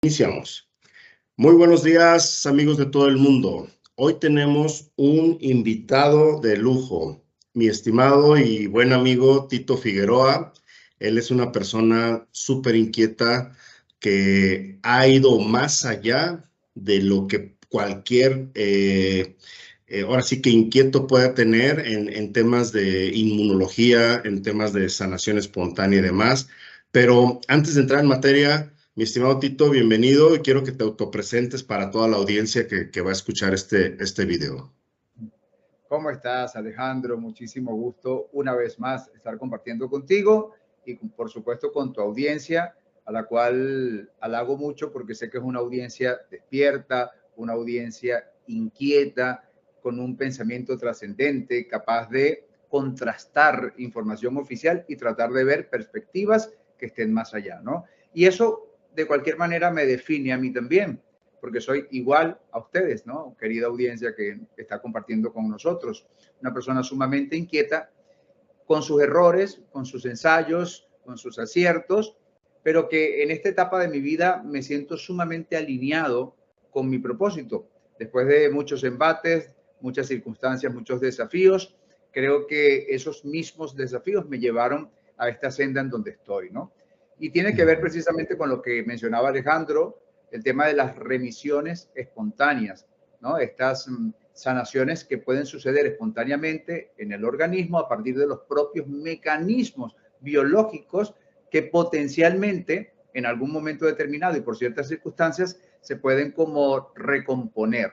Iniciamos. Muy buenos días, amigos de todo el mundo. Hoy tenemos un invitado de lujo, mi estimado y buen amigo Tito Figueroa. Él es una persona súper inquieta que ha ido más allá de lo que cualquier, ahora sí que inquieto pueda tener en temas de inmunología, en temas de sanación espontánea y demás. Pero antes de entrar en materia, mi estimado Tito, bienvenido y quiero que te autopresentes para toda la audiencia que va a escuchar este video. ¿Cómo estás, Alejandro? Muchísimo gusto una vez más estar compartiendo contigo y por supuesto con tu audiencia, a la cual halago mucho porque sé que es una audiencia despierta, una audiencia inquieta, con un pensamiento trascendente, capaz de contrastar información oficial y tratar de ver perspectivas que estén más allá, ¿no? Y eso de cualquier manera me define a mí también, porque soy igual a ustedes, ¿no? Querida audiencia que está compartiendo con nosotros. Una persona sumamente inquieta, con sus errores, con sus ensayos, con sus aciertos, pero que en esta etapa de mi vida me siento sumamente alineado con mi propósito. Después de muchos embates, muchas circunstancias, muchos desafíos, creo que esos mismos desafíos me llevaron a esta senda en donde estoy, ¿no? Y tiene que ver precisamente con lo que mencionaba Alejandro, el tema de las remisiones espontáneas, ¿no? Estas sanaciones que pueden suceder espontáneamente en el organismo a partir de los propios mecanismos biológicos que potencialmente en algún momento determinado y por ciertas circunstancias se pueden como recomponer.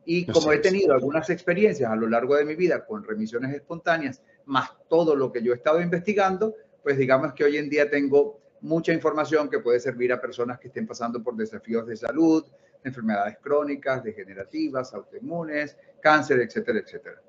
Y como he tenido algunas experiencias a lo largo de mi vida con remisiones espontáneas, más todo lo que yo he estado investigando, pues digamos que hoy en día tengo mucha información que puede servir a personas que estén pasando por desafíos de salud, enfermedades crónicas, degenerativas, autoinmunes, cáncer, etcétera, etcétera.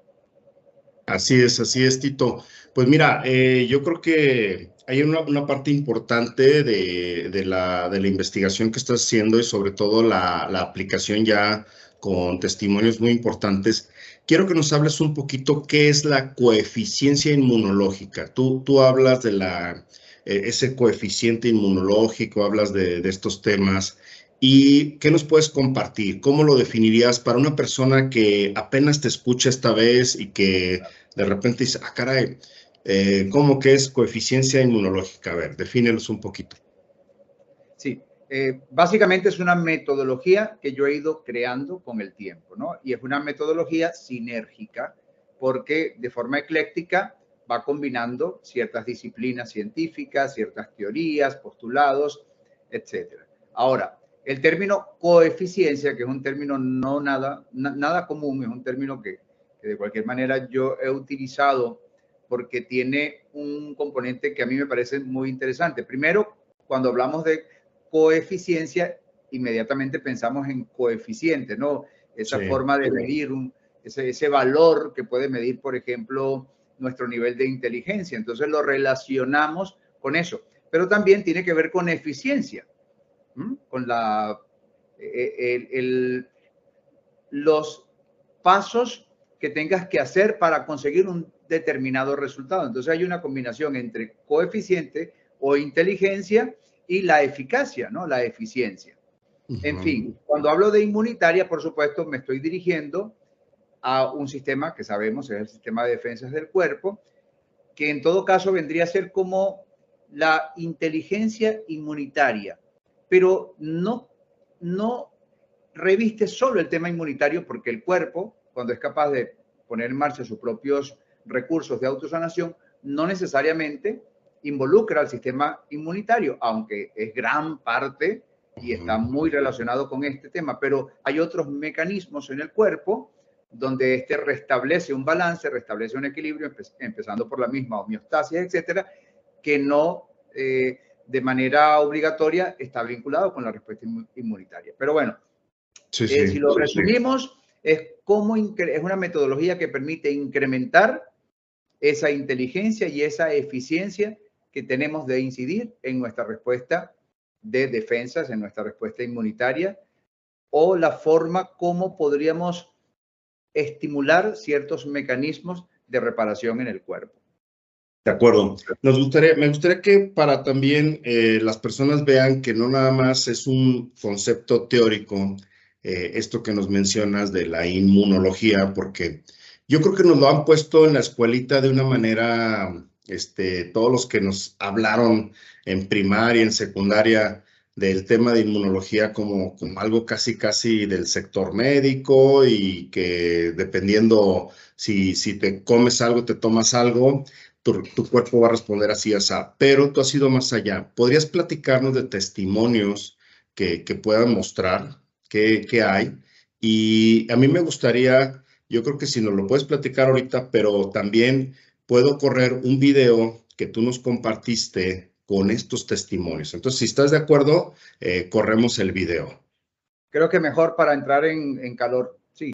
Así es, Tito. Pues mira, yo creo que hay una parte importante de la investigación que estás haciendo y sobre todo la aplicación ya con testimonios muy importantes. Quiero que nos hables un poquito qué es la coeficiencia inmunológica. Tú hablas de ese coeficiente inmunológico, hablas de estos temas. ¿Y qué nos puedes compartir? ¿Cómo lo definirías para una persona que apenas te escucha esta vez y que de repente dice, ah, caray, ¿cómo que es coeficiencia inmunológica? A ver, defínelos un poquito. Sí, básicamente es una metodología que yo he ido creando con el tiempo, ¿no? Y es una metodología sinérgica porque de forma ecléctica va combinando ciertas disciplinas científicas, ciertas teorías, postulados, etcétera. Ahora, el término coeficiencia, que es un término no nada común, es un término que de cualquier manera yo he utilizado porque tiene un componente que a mí me parece muy interesante. Primero, cuando hablamos de coeficiencia, inmediatamente pensamos en coeficiente, ¿no? Esa forma de medir ese valor que puede medir, por ejemplo, nuestro nivel de inteligencia. Entonces lo relacionamos con eso. Pero también tiene que ver con eficiencia, con los pasos que tengas que hacer para conseguir un determinado resultado. Entonces hay una combinación entre coeficiente o inteligencia y la eficacia, ¿no? La eficiencia. En fin, cuando hablo de inmunitaria, por supuesto, me estoy dirigiendo a un sistema que sabemos es el sistema de defensas del cuerpo, que en todo caso vendría a ser como la inteligencia inmunitaria, pero no reviste solo el tema inmunitario porque el cuerpo, cuando es capaz de poner en marcha sus propios recursos de autosanación, no necesariamente involucra al sistema inmunitario, aunque es gran parte y está muy relacionado con este tema, pero hay otros mecanismos en el cuerpo donde este restablece un balance, restablece un equilibrio, empezando por la misma homeostasis, etcétera, que no de manera obligatoria está vinculado con la respuesta inmunitaria. Pero bueno, si lo resumimos, es una metodología que permite incrementar esa inteligencia y esa eficiencia que tenemos de incidir en nuestra respuesta de defensas, en nuestra respuesta inmunitaria, o la forma como podríamos estimular ciertos mecanismos de reparación en el cuerpo. De acuerdo. Me gustaría que para también las personas vean que no nada más es un concepto teórico, esto que nos mencionas de la inmunología, porque yo creo que nos lo han puesto en la escuelita de una manera, todos los que nos hablaron en primaria, en secundaria, del tema de inmunología como algo casi, casi del sector médico y que dependiendo si te comes algo, te tomas algo tu cuerpo va a responder así, así, pero tú has ido más allá. ¿Podrías platicarnos de testimonios que puedan mostrar qué hay? Y a mí me gustaría, yo creo que si nos lo puedes platicar ahorita, pero también puedo correr un video que tú nos compartiste con estos testimonios. Entonces, si estás de acuerdo, corremos el video. Creo que mejor para entrar en calor. Sí.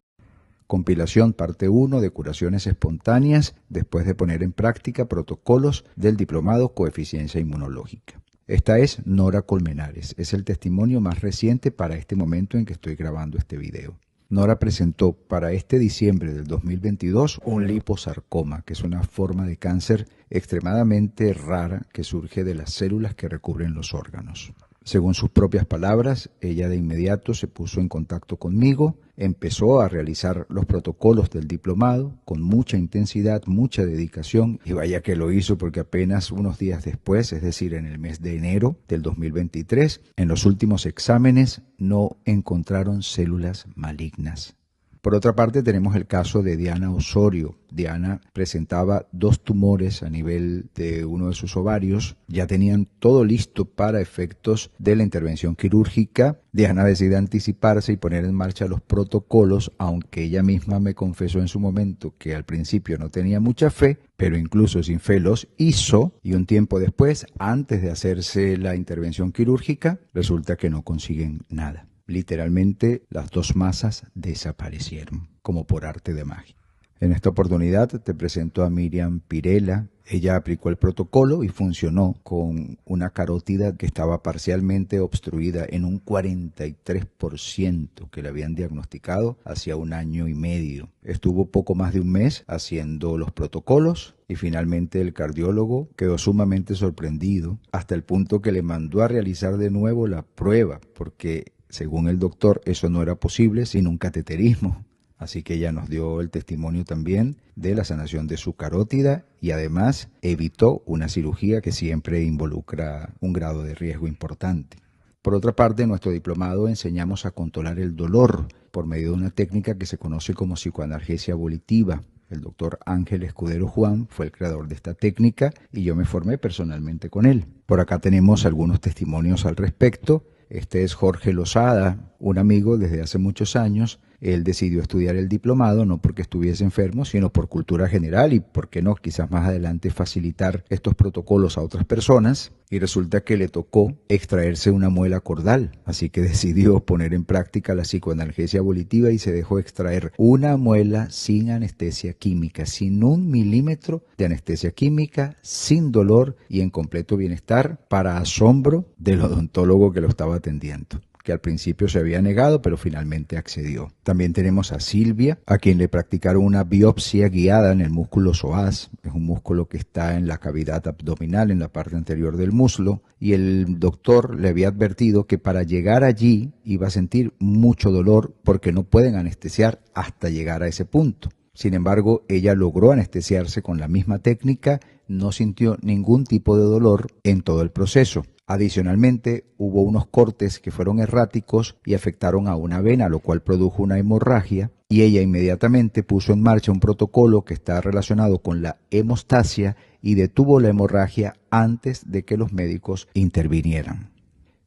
Compilación parte 1 de curaciones espontáneas después de poner en práctica protocolos del diplomado Coeficiencia Inmunológica. Esta es Nora Colmenares, es el testimonio más reciente para este momento en que estoy grabando este video. Nora presentó para este diciembre del 2022 un liposarcoma, que es una forma de cáncer extremadamente rara que surge de las células que recubren los órganos. Según sus propias palabras, ella de inmediato se puso en contacto conmigo, empezó a realizar los protocolos del diplomado con mucha intensidad, mucha dedicación, y vaya que lo hizo porque apenas unos días después, es decir, en el mes de enero del 2023, en los últimos exámenes no encontraron células malignas. Por otra parte, tenemos el caso de Diana Osorio. Diana presentaba 2 tumores a nivel de uno de sus ovarios. Ya tenían todo listo para efectos de la intervención quirúrgica. Diana decide anticiparse y poner en marcha los protocolos, aunque ella misma me confesó en su momento que al principio no tenía mucha fe, pero incluso sin fe los hizo. Y un tiempo después, antes de hacerse la intervención quirúrgica, resulta que no consiguen nada. Literalmente las 2 masas desaparecieron, como por arte de magia. En esta oportunidad te presento a Miriam Pirela. Ella aplicó el protocolo y funcionó con una carótida que estaba parcialmente obstruida en un 43% que le habían diagnosticado hacía 1 año y medio. Estuvo poco más de un mes haciendo los protocolos y finalmente el cardiólogo quedó sumamente sorprendido hasta el punto que le mandó a realizar de nuevo la prueba porque según el doctor, eso no era posible sin un cateterismo. Así que ella nos dio el testimonio también de la sanación de su carótida y además evitó una cirugía que siempre involucra un grado de riesgo importante. Por otra parte, en nuestro diplomado enseñamos a controlar el dolor por medio de una técnica que se conoce como psicoanalgesia volitiva. El doctor Ángel Escudero Juan fue el creador de esta técnica y yo me formé personalmente con él. Por acá tenemos algunos testimonios al respecto. Este es Jorge Lozada, un amigo desde hace muchos años. Él decidió estudiar el diplomado no porque estuviese enfermo, sino por cultura general y, por qué no, quizás más adelante facilitar estos protocolos a otras personas. Y resulta que le tocó extraerse una muela cordal, así que decidió poner en práctica la psicoanalgesia volitiva y se dejó extraer una muela sin anestesia química, sin 1 milímetro de anestesia química, sin dolor y en completo bienestar, para asombro del odontólogo que lo estaba atendiendo, que al principio se había negado, pero finalmente accedió. También tenemos a Silvia, a quien le practicaron una biopsia guiada en el músculo psoas. Es un músculo que está en la cavidad abdominal, en la parte anterior del muslo, y el doctor le había advertido que para llegar allí iba a sentir mucho dolor porque no pueden anestesiar hasta llegar a ese punto. Sin embargo, ella logró anestesiarse con la misma técnica, no sintió ningún tipo de dolor en todo el proceso. Adicionalmente, hubo unos cortes que fueron erráticos y afectaron a una vena, lo cual produjo una hemorragia, y ella inmediatamente puso en marcha un protocolo que está relacionado con la hemostasia y detuvo la hemorragia antes de que los médicos intervinieran.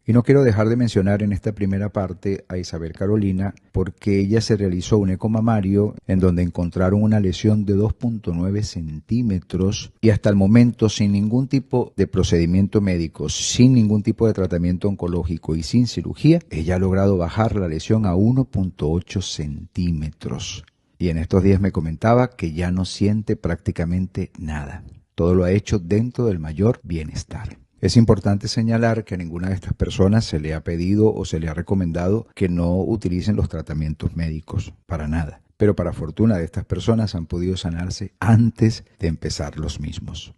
Y no quiero dejar de mencionar en esta primera parte a Isabel Carolina porque ella se realizó un eco mamario en donde encontraron una lesión de 2.9 centímetros y hasta el momento sin ningún tipo de procedimiento médico, sin ningún tipo de tratamiento oncológico y sin cirugía, ella ha logrado bajar la lesión a 1.8 centímetros. Y en estos días me comentaba que ya no siente prácticamente nada. Todo lo ha hecho dentro del mayor bienestar. Es importante señalar que a ninguna de estas personas se le ha pedido o se le ha recomendado que no utilicen los tratamientos médicos, para nada. Pero para fortuna de estas personas han podido sanarse antes de empezar los mismos.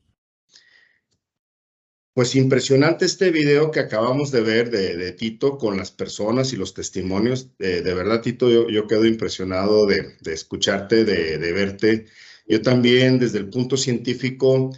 Pues impresionante este video que acabamos de ver de Tito con las personas y los testimonios. De verdad, Tito, yo quedo impresionado de escucharte, de verte. Yo también, desde el punto científico,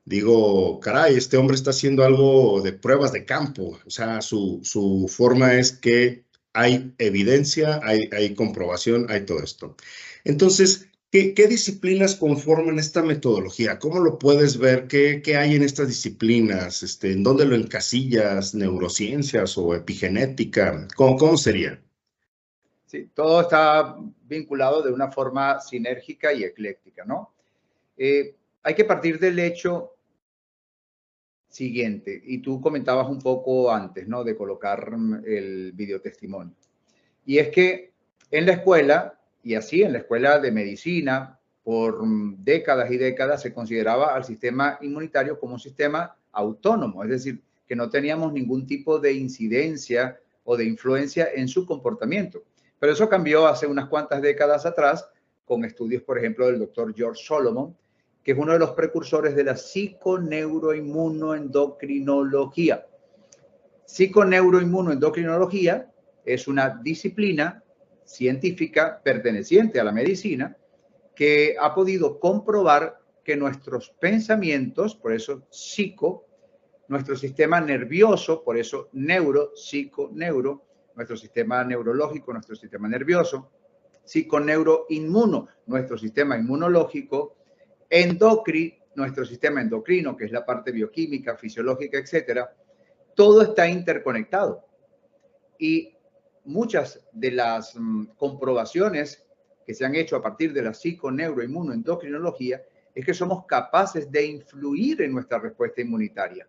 digo, caray, este hombre está haciendo algo de pruebas de campo. O sea, su forma es que hay evidencia, hay comprobación, hay todo esto. Entonces, ¿qué disciplinas conforman esta metodología? ¿Cómo lo puedes ver? ¿Qué hay en estas disciplinas? ¿En dónde lo encasillas? ¿Neurociencias o epigenética? ¿Cómo sería? Sí, todo está vinculado de una forma sinérgica y ecléctica, ¿no? Hay que partir del hecho siguiente, y tú comentabas un poco antes, ¿no? De colocar el videotestimonio. Y es que en la escuela, y así en la escuela de medicina, por décadas y décadas se consideraba al sistema inmunitario como un sistema autónomo, es decir, que no teníamos ningún tipo de incidencia o de influencia en su comportamiento. Pero eso cambió hace unas cuantas décadas atrás con estudios, por ejemplo, del doctor George Solomon, que es uno de los precursores de la psiconeuroinmunoendocrinología. Psiconeuroinmunoendocrinología es una disciplina científica perteneciente a la medicina que ha podido comprobar que nuestros pensamientos, por eso psico, nuestro sistema nervioso, por eso neuro, nuestro sistema neurológico, nuestro sistema nervioso, psiconeuroinmuno, nuestro sistema inmunológico, endocri, nuestro sistema endocrino, que es la parte bioquímica, fisiológica, etcétera, todo está interconectado. Y muchas de las comprobaciones que se han hecho a partir de la psiconeuroinmunoendocrinología es que somos capaces de influir en nuestra respuesta inmunitaria.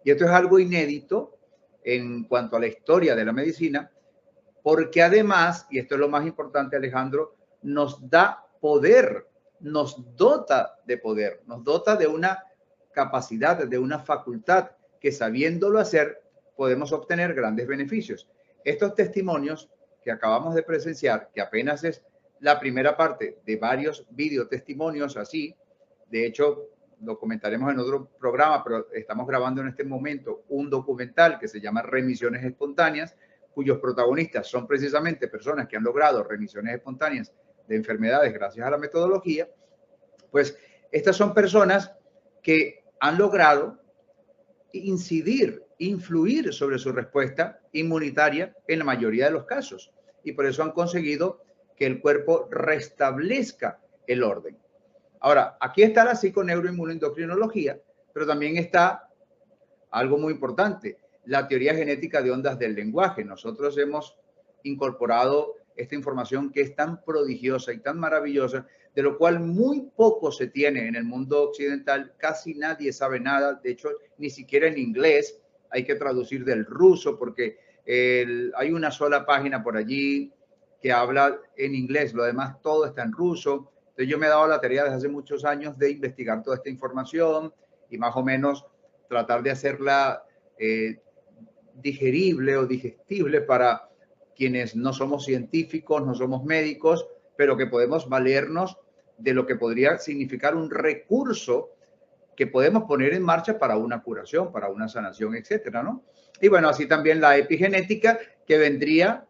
Y esto es algo inédito en cuanto a la historia de la medicina, porque además, y esto es lo más importante, Alejandro, nos da poder, nos dota de poder, nos dota de una capacidad, de una facultad que sabiéndolo hacer podemos obtener grandes beneficios. Estos testimonios que acabamos de presenciar, que apenas es la primera parte de varios videotestimonios así, de hecho lo comentaremos en otro programa, pero estamos grabando en este momento un documental que se llama Remisiones Espontáneas, cuyos protagonistas son precisamente personas que han logrado remisiones espontáneas de enfermedades gracias a la metodología. Pues estas son personas que han logrado incidir, influir sobre su respuesta inmunitaria en la mayoría de los casos. Y por eso han conseguido que el cuerpo restablezca el orden. Ahora, aquí está la psiconeuroinmunoendocrinología, pero también está algo muy importante, la teoría genética de ondas del lenguaje. Nosotros hemos incorporado esta información que es tan prodigiosa y tan maravillosa, de lo cual muy poco se tiene en el mundo occidental, casi nadie sabe nada, de hecho, ni siquiera en inglés, hay que traducir del ruso porque hay una sola página por allí que habla en inglés, lo demás todo está en ruso. Entonces yo me he dado la tarea desde hace muchos años de investigar toda esta información y más o menos tratar de hacerla digerible o digestible para quienes no somos científicos, no somos médicos, pero que podemos valernos de lo que podría significar un recurso que podemos poner en marcha para una curación, para una sanación, etcétera, ¿no? Y bueno, así también la epigenética, que vendría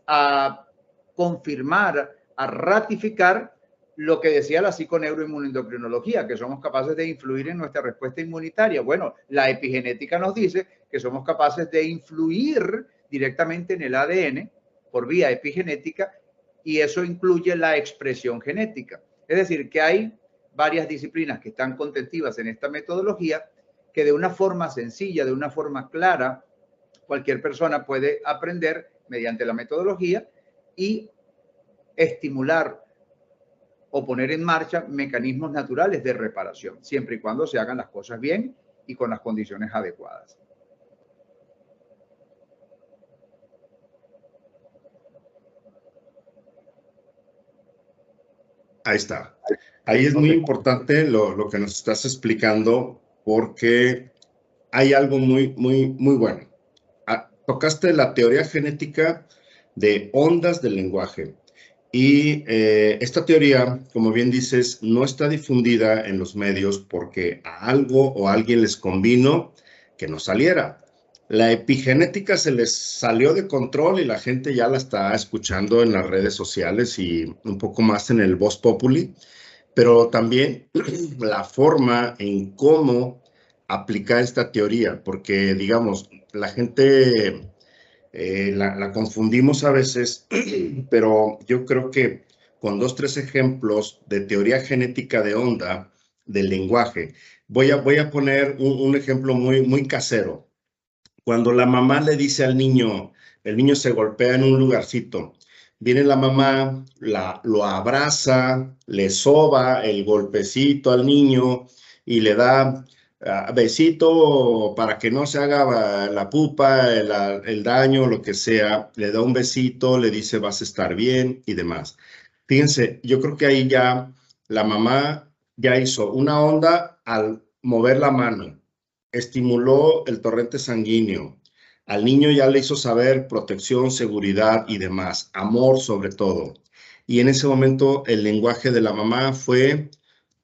a confirmar, a ratificar lo que decía la psiconeuroinmunoendocrinología, que somos capaces de influir en nuestra respuesta inmunitaria. Bueno, la epigenética nos dice que somos capaces de influir directamente en el ADN por vía epigenética y eso incluye la expresión genética. Es decir, que hay varias disciplinas que están contentivas en esta metodología que de una forma sencilla, de una forma clara, cualquier persona puede aprender mediante la metodología y estimular o poner en marcha mecanismos naturales de reparación, siempre y cuando se hagan las cosas bien y con las condiciones adecuadas. Ahí está. Ahí es muy importante lo que nos estás explicando porque hay algo muy bueno. Tocaste la teoría genética de ondas del lenguaje. Y esta teoría, como bien dices, no está difundida en los medios porque a algo o a alguien les convino que no saliera. La epigenética se les salió de control y la gente ya la está escuchando en las redes sociales y un poco más en el Vox Populi, pero también la forma en cómo aplicar esta teoría, porque digamos, la gente la confundimos a veces, pero yo creo que con 2, 3 ejemplos de teoría genética de onda del lenguaje, voy a poner un ejemplo muy casero. Cuando la mamá le dice al niño, el niño se golpea en un lugarcito, viene la mamá, lo abraza, le soba el golpecito al niño y le da besito para que no se haga la pupa, el daño, lo que sea, le da un besito, le dice vas a estar bien y demás. Fíjense, yo creo que ahí ya la mamá ya hizo una onda al mover la mano, estimuló el torrente sanguíneo. Al niño ya le hizo saber protección, seguridad y demás, amor sobre todo. Y en ese momento el lenguaje de la mamá fue,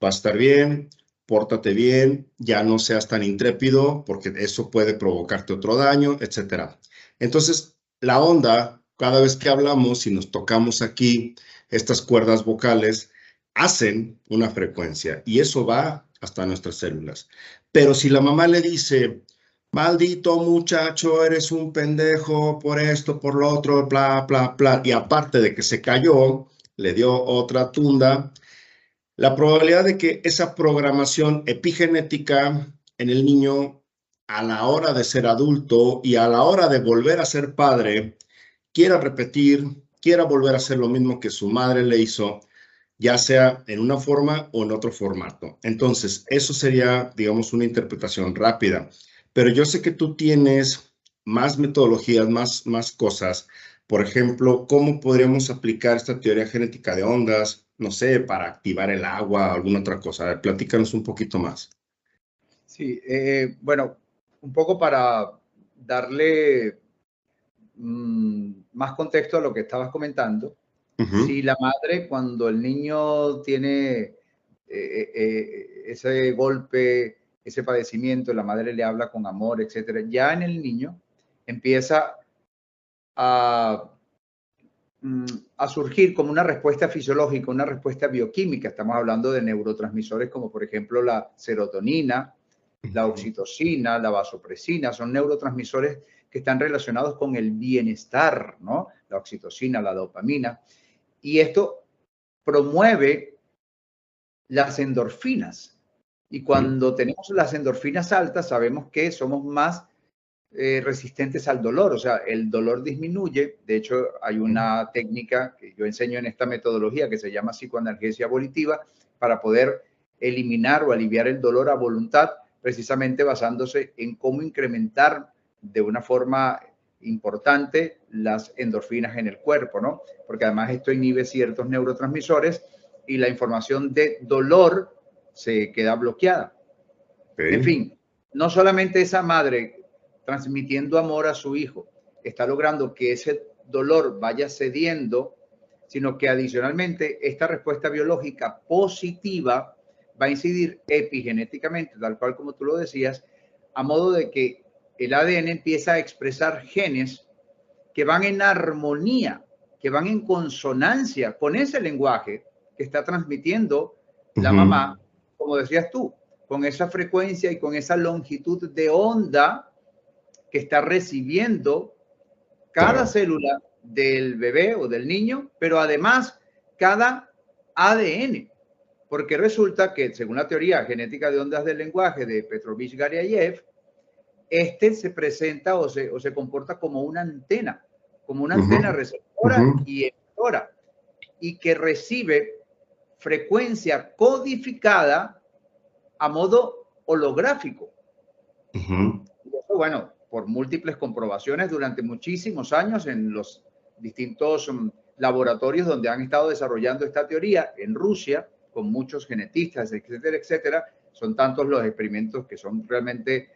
va a estar bien, pórtate bien, ya no seas tan intrépido porque eso puede provocarte otro daño, etc. Entonces, la onda, cada vez que hablamos y nos tocamos aquí, estas cuerdas vocales hacen una frecuencia y eso va hasta nuestras células. Pero si la mamá le dice, maldito muchacho, eres un pendejo por esto, por lo otro, bla, bla, bla, y aparte de que se cayó, le dio otra tunda, la probabilidad de que esa programación epigenética en el niño a la hora de ser adulto y a la hora de volver a ser padre, quiera repetir, quiera volver a hacer lo mismo que su madre le hizo, ya sea en una forma o en otro formato. Entonces, eso sería, digamos, una interpretación rápida. Pero yo sé que tú tienes más metodologías, más cosas. Por ejemplo, ¿cómo podríamos aplicar esta teoría genética de ondas, no sé, para activar el agua o alguna otra cosa? A ver, platícanos un poquito más. Sí, bueno, un poco para darle más contexto a lo que estabas comentando. Si la madre, cuando el niño tiene ese golpe, ese padecimiento, la madre le habla con amor, etcétera, ya en el niño empieza a, a surgir como una respuesta fisiológica, una respuesta bioquímica. Estamos hablando de neurotransmisores como por ejemplo la serotonina, la oxitocina, la vasopresina, son neurotransmisores que están relacionados con el bienestar, ¿no? La oxitocina, la dopamina. Y esto promueve las endorfinas. Y cuando tenemos las endorfinas altas, sabemos que somos más resistentes al dolor. O sea, el dolor disminuye. De hecho, hay una técnica que yo enseño en esta metodología que se llama psicoanalgesia volitiva para poder eliminar o aliviar el dolor a voluntad, precisamente basándose en cómo incrementar de una forma importante las endorfinas en el cuerpo, ¿no? Porque además esto inhibe ciertos neurotransmisores y la información de dolor se queda bloqueada. Okay. En fin, no solamente esa madre transmitiendo amor a su hijo está logrando que ese dolor vaya cediendo, sino que adicionalmente esta respuesta biológica positiva va a incidir epigenéticamente, tal cual como tú lo decías, a modo de que el ADN empieza a expresar genes que van en armonía, que van en consonancia con ese lenguaje que está transmitiendo la mamá, como decías tú, con esa frecuencia y con esa longitud de onda que está recibiendo cada célula del bebé o del niño, pero además cada ADN. Porque resulta que, según la teoría genética de ondas del lenguaje de Petrovich-Garyaev, este se presenta o se comporta como una antena receptora y emisora, y que recibe frecuencia codificada a modo holográfico. Y eso, bueno, por múltiples comprobaciones durante muchísimos años en los distintos laboratorios donde han estado desarrollando esta teoría, en Rusia, con muchos genetistas, etcétera, etcétera. Son tantos los experimentos que son realmente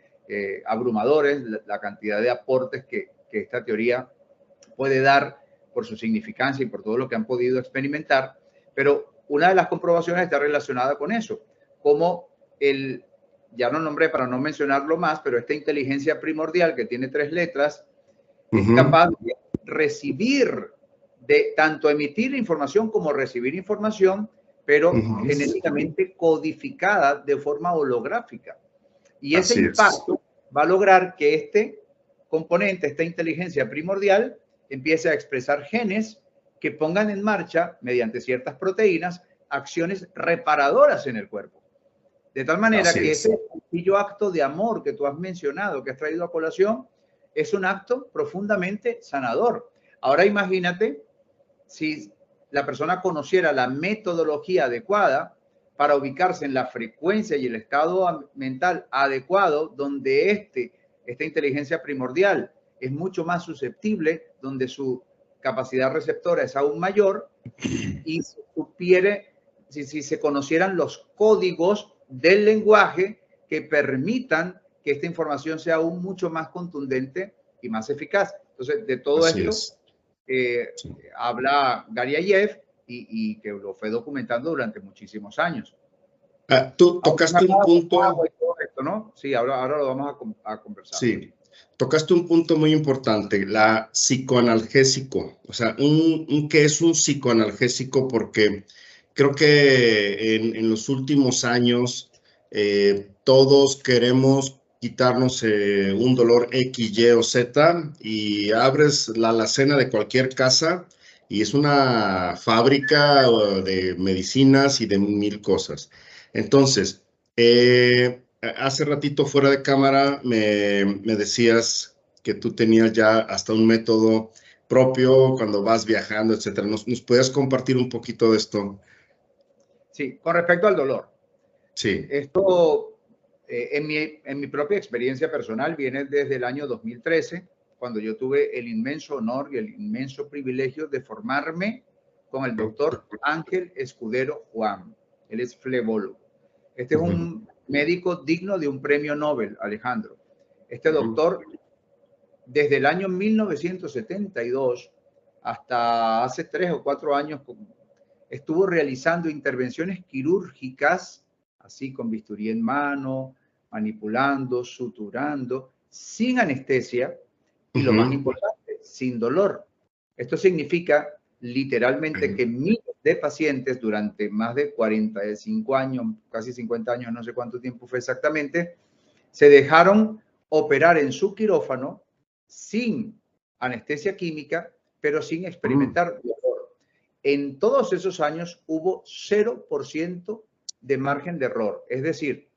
abrumadores, la cantidad de aportes que esta teoría puede dar por su significancia y por todo lo que han podido experimentar. Pero una de las comprobaciones está relacionada con eso, como ya lo nombré para no mencionarlo más, pero esta inteligencia primordial que tiene 3 letras es capaz de recibir, de tanto emitir información como recibir información, pero genéticamente codificada de forma holográfica. Y ese impacto va a lograr que este componente, esta inteligencia primordial, empiece a expresar genes que pongan en marcha, mediante ciertas proteínas, acciones reparadoras en el cuerpo. De tal manera que ese sencillo acto de amor que tú has mencionado, que has traído a colación, es un acto profundamente sanador. Ahora imagínate si la persona conociera la metodología adecuada para ubicarse en la frecuencia y el estado mental adecuado, donde esta inteligencia primordial es mucho más susceptible, donde su capacidad receptora es aún mayor, y si se conocieran los códigos del lenguaje que permitan que esta información sea aún mucho más contundente y más eficaz. Entonces, de todo esto habla Garyayev y que lo fue documentando durante muchísimos años. Tú tocaste un punto. ¿No? Sí, ahora lo vamos a conversar. Sí, tocaste un punto muy importante, la psicoanalgésico. O sea, ¿qué es un psicoanalgésico? Porque creo que en los últimos años todos queremos quitarnos un dolor X, Y o Z, y abres la alacena de cualquier casa y es una fábrica de medicinas y de 1000 cosas. Entonces, hace ratito fuera de cámara me decías que tú tenías ya hasta un método propio cuando vas viajando, etcétera. ¿Nos puedes compartir un poquito de esto? Sí, con respecto al dolor. Sí. Esto, en mi propia experiencia personal, viene desde el año 2013, cuando yo tuve el inmenso honor y el inmenso privilegio de formarme con el doctor Ángel Escudero Juan. Él es flebólogo. Este es un médico digno de un premio Nobel, Alejandro. Este doctor, desde el año 1972 hasta hace 3 o 4 años, estuvo realizando intervenciones quirúrgicas, así con bisturí en mano, manipulando, suturando, sin anestesia y lo más importante, sin dolor. Esto significa literalmente que miles de pacientes durante más de 45 años, casi 50 años, no sé cuánto tiempo fue exactamente, se dejaron operar en su quirófano sin anestesia química, pero sin experimentar dolor. En todos esos años hubo 0% de margen de error. Es decir,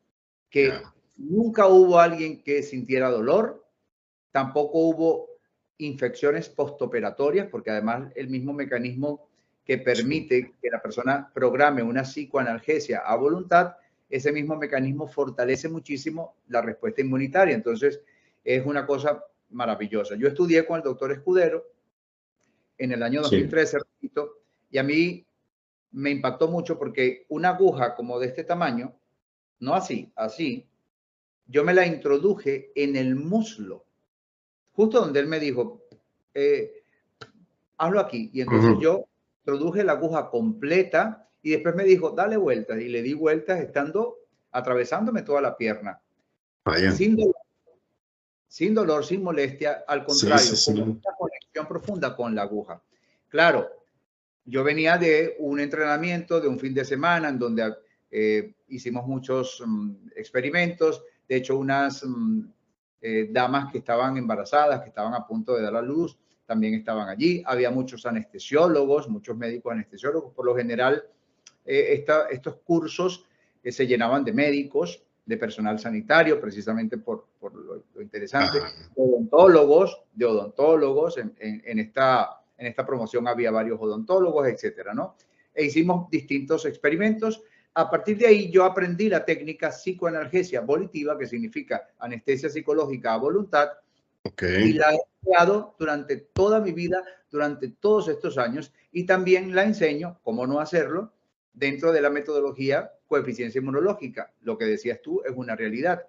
que nunca hubo alguien que sintiera dolor, tampoco hubo infecciones postoperatorias, porque además el mismo mecanismo que permite que la persona programe una psicoanalgesia a voluntad, ese mismo mecanismo fortalece muchísimo la respuesta inmunitaria. Entonces, es una cosa maravillosa. Yo estudié con el doctor Escudero en el año 2013, repito, y a mí me impactó mucho porque una aguja como de este tamaño, no así, así, yo me la introduje en el muslo, justo donde él me dijo, hazlo aquí. Y entonces yo introduje la aguja completa y después me dijo, dale vueltas. Y le di vueltas atravesándome toda la pierna. Sin dolor, sin molestia, al contrario, con una conexión profunda con la aguja. Claro, yo venía de un entrenamiento de un fin de semana en donde hicimos muchos experimentos. De hecho, unas damas que estaban embarazadas, que estaban a punto de dar a luz, también estaban allí. Había muchos anestesiólogos, muchos médicos anestesiólogos. Por lo general, estos cursos se llenaban de médicos, de personal sanitario, precisamente por lo interesante, de odontólogos. En esta promoción había varios odontólogos, etcétera, ¿no? E hicimos distintos experimentos. A partir de ahí yo aprendí la técnica psicoanalgesia volitiva, que significa anestesia psicológica a voluntad, y la he empleado durante toda mi vida, durante todos estos años, y también la enseño, cómo no hacerlo, dentro de la metodología coeficiencia inmunológica. Lo que decías tú es una realidad.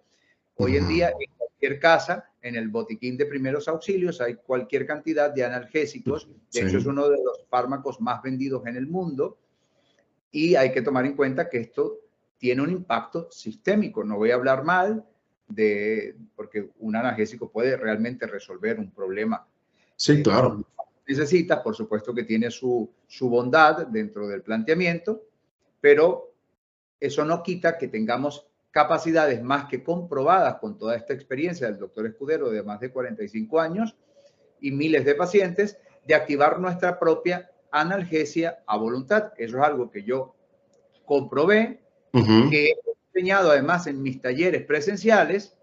Hoy en día, en cualquier casa, en el botiquín de primeros auxilios, hay cualquier cantidad de analgésicos. De hecho, es uno de los fármacos más vendidos en el mundo. Y hay que tomar en cuenta que esto tiene un impacto sistémico. No voy a hablar mal porque un analgésico puede realmente resolver un problema. Sí, claro. Necesitas, por supuesto que tiene su bondad dentro del planteamiento, pero eso no quita que tengamos capacidades más que comprobadas con toda esta experiencia del doctor Escudero de más de 45 años y miles de pacientes, de activar nuestra propia analgesia a voluntad. Eso es algo que yo comprobé, que he enseñado además en mis talleres presenciales,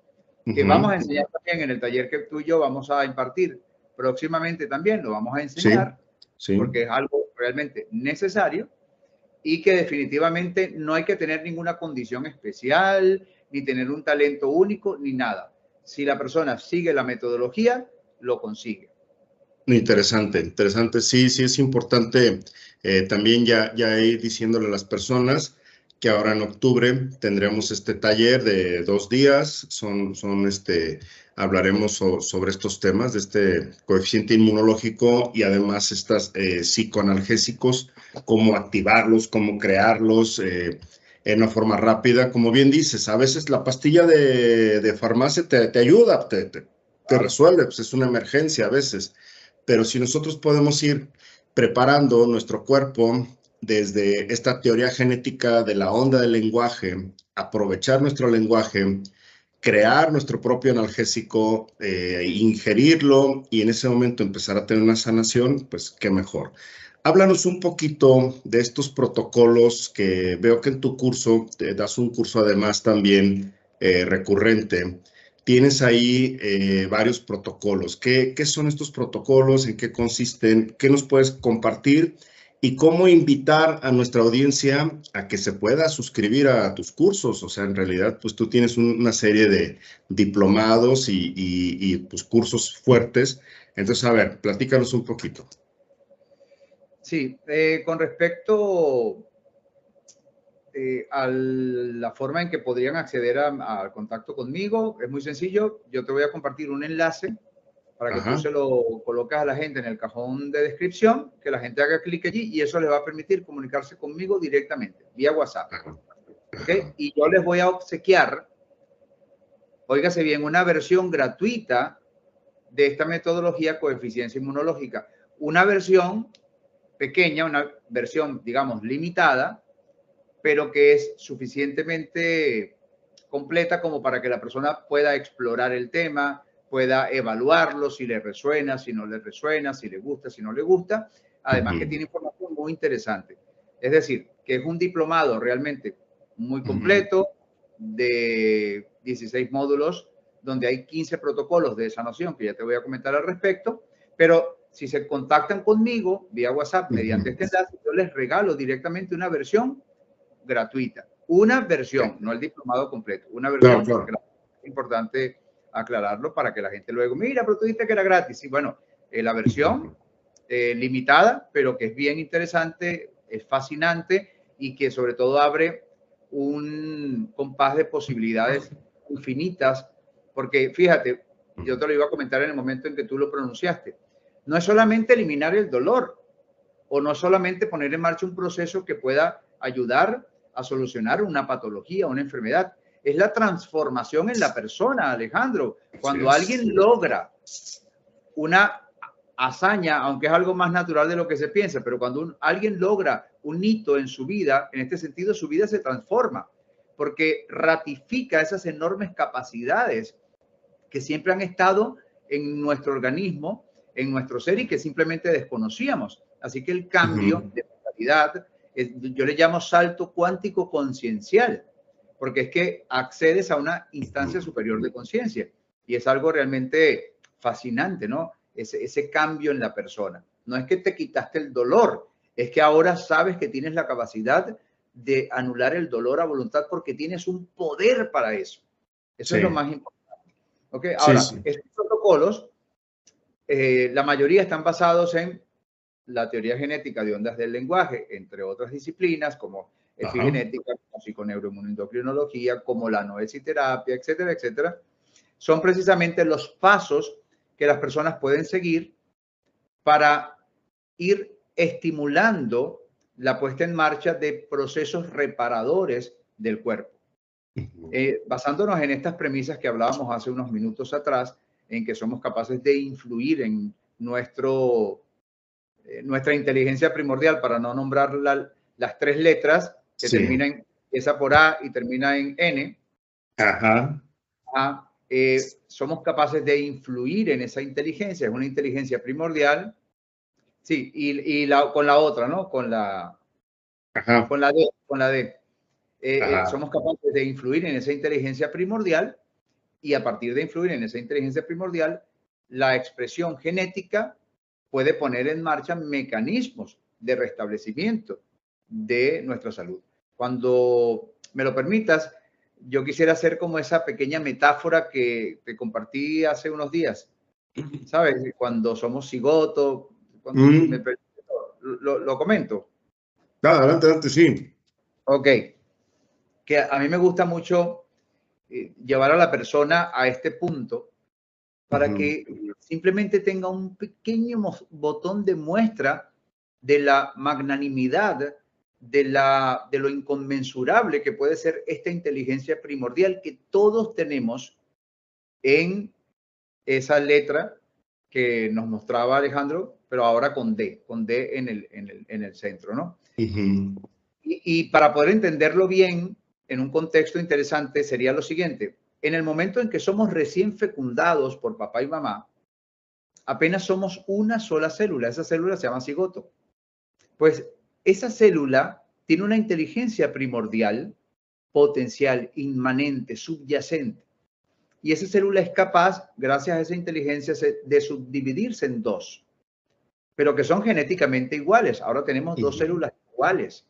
que vamos a enseñar también en el taller que tú y yo vamos a impartir próximamente también, lo vamos a enseñar, porque es algo realmente necesario y que definitivamente no hay que tener ninguna condición especial, ni tener un talento único, ni nada. Si la persona sigue la metodología, lo consigue. Interesante, interesante. Sí, sí es importante también ya ir diciéndole a las personas que ahora en octubre tendremos este taller de 2 días. Hablaremos sobre estos temas de este coeficiente inmunológico y además estas psicoanalgésicos, cómo activarlos, cómo crearlos en una forma rápida. Como bien dices, a veces la pastilla de farmacia te ayuda, te resuelve, pues es una emergencia a veces. Pero si nosotros podemos ir preparando nuestro cuerpo desde esta teoría genética de la onda del lenguaje, aprovechar nuestro lenguaje, crear nuestro propio analgésico, ingerirlo y en ese momento empezar a tener una sanación, pues qué mejor. Háblanos un poquito de estos protocolos que veo que en tu curso, te das un curso además también recurrente. Tienes ahí varios protocolos. ¿Qué son estos protocolos? ¿En qué consisten? ¿Qué nos puedes compartir? ¿Y cómo invitar a nuestra audiencia a que se pueda suscribir a tus cursos? O sea, en realidad, pues tú tienes una serie de diplomados y pues, cursos fuertes. Entonces, a ver, platícanos un poquito. Sí, con respecto a la forma en que podrían acceder al contacto conmigo, es muy sencillo. Yo te voy a compartir un enlace para que tú se lo colocas a la gente en el cajón de descripción, que la gente haga clic allí y eso les va a permitir comunicarse conmigo directamente, vía WhatsApp. ¿Okay? Y yo les voy a obsequiar, óigase bien, una versión gratuita de esta metodología coeficiencia inmunológica. Una versión pequeña, una versión, digamos, limitada, pero que es suficientemente completa como para que la persona pueda explorar el tema, pueda evaluarlo, si le resuena, si no le resuena, si le gusta, si no le gusta. Además que tiene información muy interesante. Es decir, que es un diplomado realmente muy completo de 16 módulos, donde hay 15 protocolos de sanación que ya te voy a comentar al respecto, pero si se contactan conmigo vía WhatsApp mediante este enlace, yo les regalo directamente una versión gratuita. Una versión, no el diplomado completo, una versión gratuita. Es importante aclararlo para que la gente luego, mira, pero tú dijiste que era gratis. Y bueno, la versión limitada, pero que es bien interesante, es fascinante y que sobre todo abre un compás de posibilidades infinitas, porque fíjate, yo te lo iba a comentar en el momento en que tú lo pronunciaste, no es solamente eliminar el dolor o no solamente poner en marcha un proceso que pueda ayudar a solucionar una patología, una enfermedad, es la transformación en la persona, Alejandro. Cuando alguien logra una hazaña, aunque es algo más natural de lo que se piensa, pero cuando alguien logra un hito en su vida, en este sentido su vida se transforma, porque ratifica esas enormes capacidades que siempre han estado en nuestro organismo, en nuestro ser y que simplemente desconocíamos. Así que el cambio de mentalidad, yo le llamo salto cuántico conciencial, porque es que accedes a una instancia superior de conciencia y es algo realmente fascinante, ¿no? Ese cambio en la persona. No es que te quitaste el dolor, es que ahora sabes que tienes la capacidad de anular el dolor a voluntad porque tienes un poder para eso. Eso es lo más importante. ¿Okay? Ahora, estos protocolos, la mayoría están basados en la teoría genética de ondas del lenguaje, entre otras disciplinas como epigenética, como psiconeuroinmunoendocrinología, como la noesiterapia, etcétera, etcétera. Son precisamente los pasos que las personas pueden seguir para ir estimulando la puesta en marcha de procesos reparadores del cuerpo. Basándonos en estas premisas que hablábamos hace unos minutos atrás, en que somos capaces de influir en nuestra inteligencia primordial, para no nombrar las tres letras que terminan, empieza por A y termina en N. Ajá. Somos capaces de influir en esa inteligencia, es una inteligencia primordial. Sí, con la otra, ¿no? Con la D. Somos capaces de influir en esa inteligencia primordial, y a partir de influir en esa inteligencia primordial, la expresión genética puede poner en marcha mecanismos de restablecimiento de nuestra salud. Cuando me lo permitas, yo quisiera hacer como esa pequeña metáfora que te compartí hace unos días. ¿Sabes? Cuando somos cigoto, lo comento. Adelante, sí. Ok. Que a mí me gusta mucho llevar a la persona a este punto para que simplemente tenga un pequeño botón de muestra de la magnanimidad, de lo inconmensurable que puede ser esta inteligencia primordial que todos tenemos en esa letra que nos mostraba Alejandro, pero ahora con D en el centro, ¿no? Y para poder entenderlo bien, en un contexto interesante, sería lo siguiente. En el momento en que somos recién fecundados por papá y mamá, apenas somos una sola célula. Esa célula se llama cigoto. Pues esa célula tiene una inteligencia primordial, potencial, inmanente, subyacente. Y esa célula es capaz, gracias a esa inteligencia, de subdividirse en dos, pero que son genéticamente iguales. Ahora tenemos dos células iguales.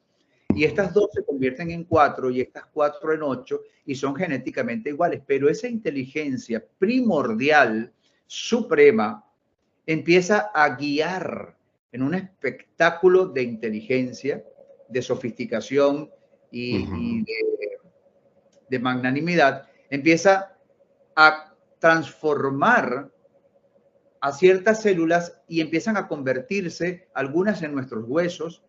Y estas dos se convierten en 4 y estas 4 en 8 y son genéticamente iguales. Pero esa inteligencia primordial, suprema, empieza a guiar en un espectáculo de inteligencia, de sofisticación y de magnanimidad. Empieza a transformar a ciertas células y empiezan a convertirse algunas en nuestros huesos,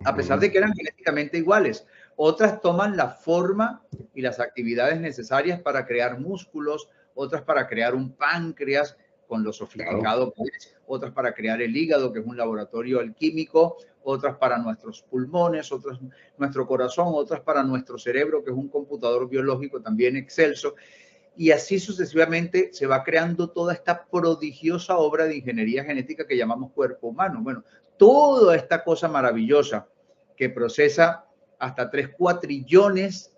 a pesar de que eran genéticamente iguales. Otras toman la forma y las actividades necesarias para crear músculos, otras para crear un páncreas con lo sofisticado que es, otras para crear el hígado, que es un laboratorio alquímico, otras para nuestros pulmones, otras nuestro corazón, otras para nuestro cerebro, que es un computador biológico también excelso. Y así sucesivamente se va creando toda esta prodigiosa obra de ingeniería genética que llamamos cuerpo humano. Bueno, toda esta cosa maravillosa que procesa hasta 3 cuatrillones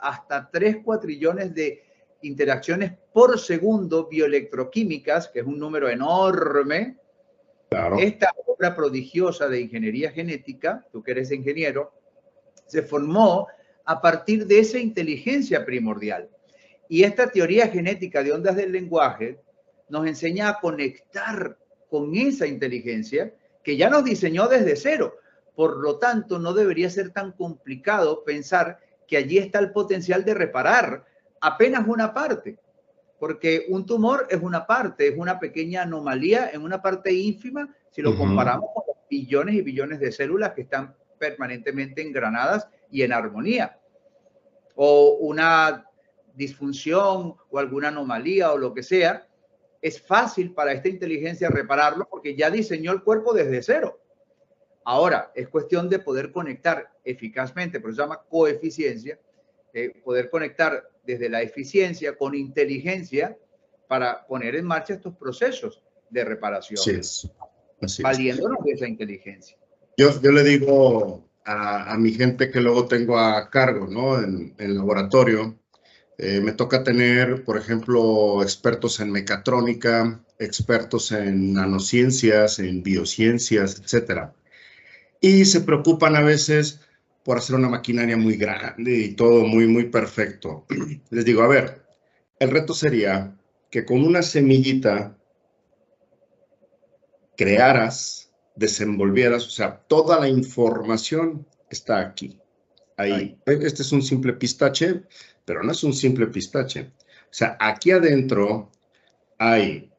de interacciones por segundo bioelectroquímicas, que es un número enorme. Claro. Esta obra prodigiosa de ingeniería genética, tú que eres ingeniero, se formó a partir de esa inteligencia primordial. Y esta teoría genética de ondas del lenguaje nos enseña a conectar con esa inteligencia que ya nos diseñó desde cero. Por lo tanto, no debería ser tan complicado pensar que allí está el potencial de reparar apenas una parte, porque un tumor es una parte, es una pequeña anomalía en una parte ínfima si lo comparamos con los billones y billones de células que están permanentemente engranadas y en armonía. O una disfunción o alguna anomalía o lo que sea, es fácil para esta inteligencia repararlo porque ya diseñó el cuerpo desde cero. Ahora, es cuestión de poder conectar eficazmente, por eso se llama coeficiencia, poder conectar desde la eficiencia con inteligencia para poner en marcha estos procesos de reparación. Así valiéndonos de esa inteligencia. Yo le digo a mi gente que luego tengo a cargo, ¿no? En el laboratorio, me toca tener, por ejemplo, expertos en mecatrónica, expertos en nanociencias, en biociencias, etcétera. Y se preocupan a veces por hacer una maquinaria muy grande y todo muy perfecto. Les digo, a ver, el reto sería que con una semillita crearas, desenvolvieras, o sea, toda la información está aquí. Ahí. Este es un simple pistache, pero no es un simple pistache. O sea, aquí adentro hay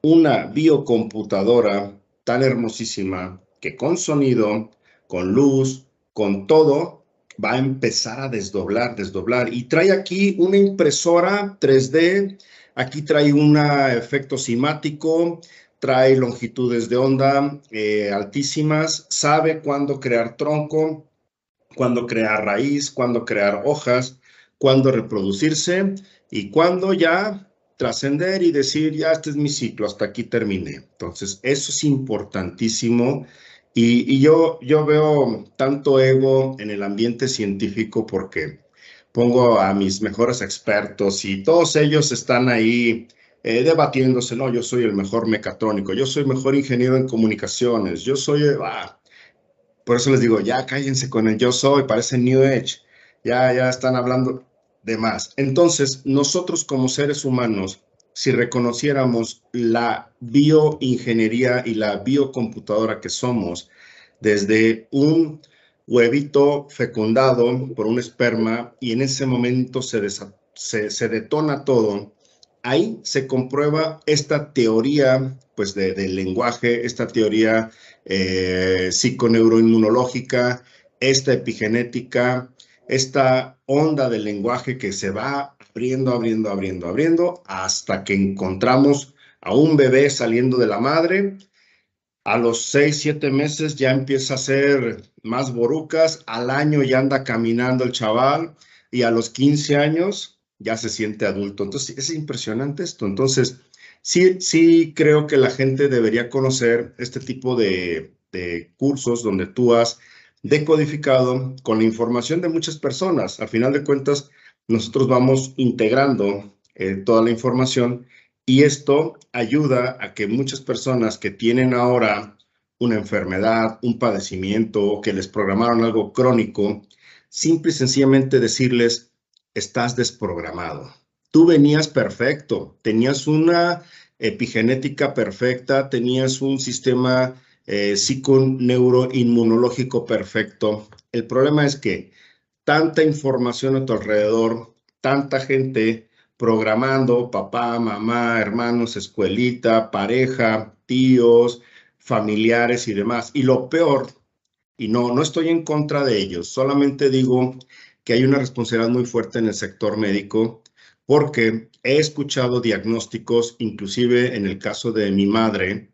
una biocomputadora tan hermosísima que con sonido, con luz, con todo, va a empezar a desdoblar. Y trae aquí una impresora 3D, aquí trae un efecto cimático, trae longitudes de onda altísimas, sabe cuándo crear tronco, cuándo crear raíz, cuándo crear hojas, cuándo reproducirse y cuándo ya trascender y decir, ya este es mi ciclo, hasta aquí terminé. Entonces, eso es importantísimo. Y yo veo tanto ego en el ambiente científico porque pongo a mis mejores expertos y todos ellos están ahí debatiéndose, no, yo soy el mejor mecatrónico, yo soy el mejor ingeniero en comunicaciones, yo soy, por eso les digo, ya cállense con el yo soy, parece New Age, ya están hablando de más. Entonces, nosotros como seres humanos, si reconociéramos la bioingeniería y la biocomputadora que somos, desde un huevito fecundado por un esperma y en ese momento se detona todo, ahí se comprueba esta teoría pues, del lenguaje, esta teoría psiconeuroinmunológica, esta epigenética, esta onda del lenguaje que se va abriendo, hasta que encontramos a un bebé saliendo de la madre. A los 6, 7 meses ya empieza a hacer más borucas, al año ya anda caminando el chaval y a los 15 años ya se siente adulto. Entonces es impresionante esto. Entonces sí creo que la gente debería conocer este tipo de cursos donde tú has decodificado con la información de muchas personas. Al final de cuentas, nosotros vamos integrando toda la información y esto ayuda a que muchas personas que tienen ahora una enfermedad, un padecimiento, que les programaron algo crónico, simple y sencillamente decirles, estás desprogramado. Tú venías perfecto, tenías una epigenética perfecta, tenías un sistema psiconeuroinmunológico perfecto. El problema es que tanta información a tu alrededor, tanta gente programando, papá, mamá, hermanos, escuelita, pareja, tíos, familiares y demás. Y lo peor, y no estoy en contra de ellos, solamente digo que hay una responsabilidad muy fuerte en el sector médico porque he escuchado diagnósticos, inclusive en el caso de mi madre,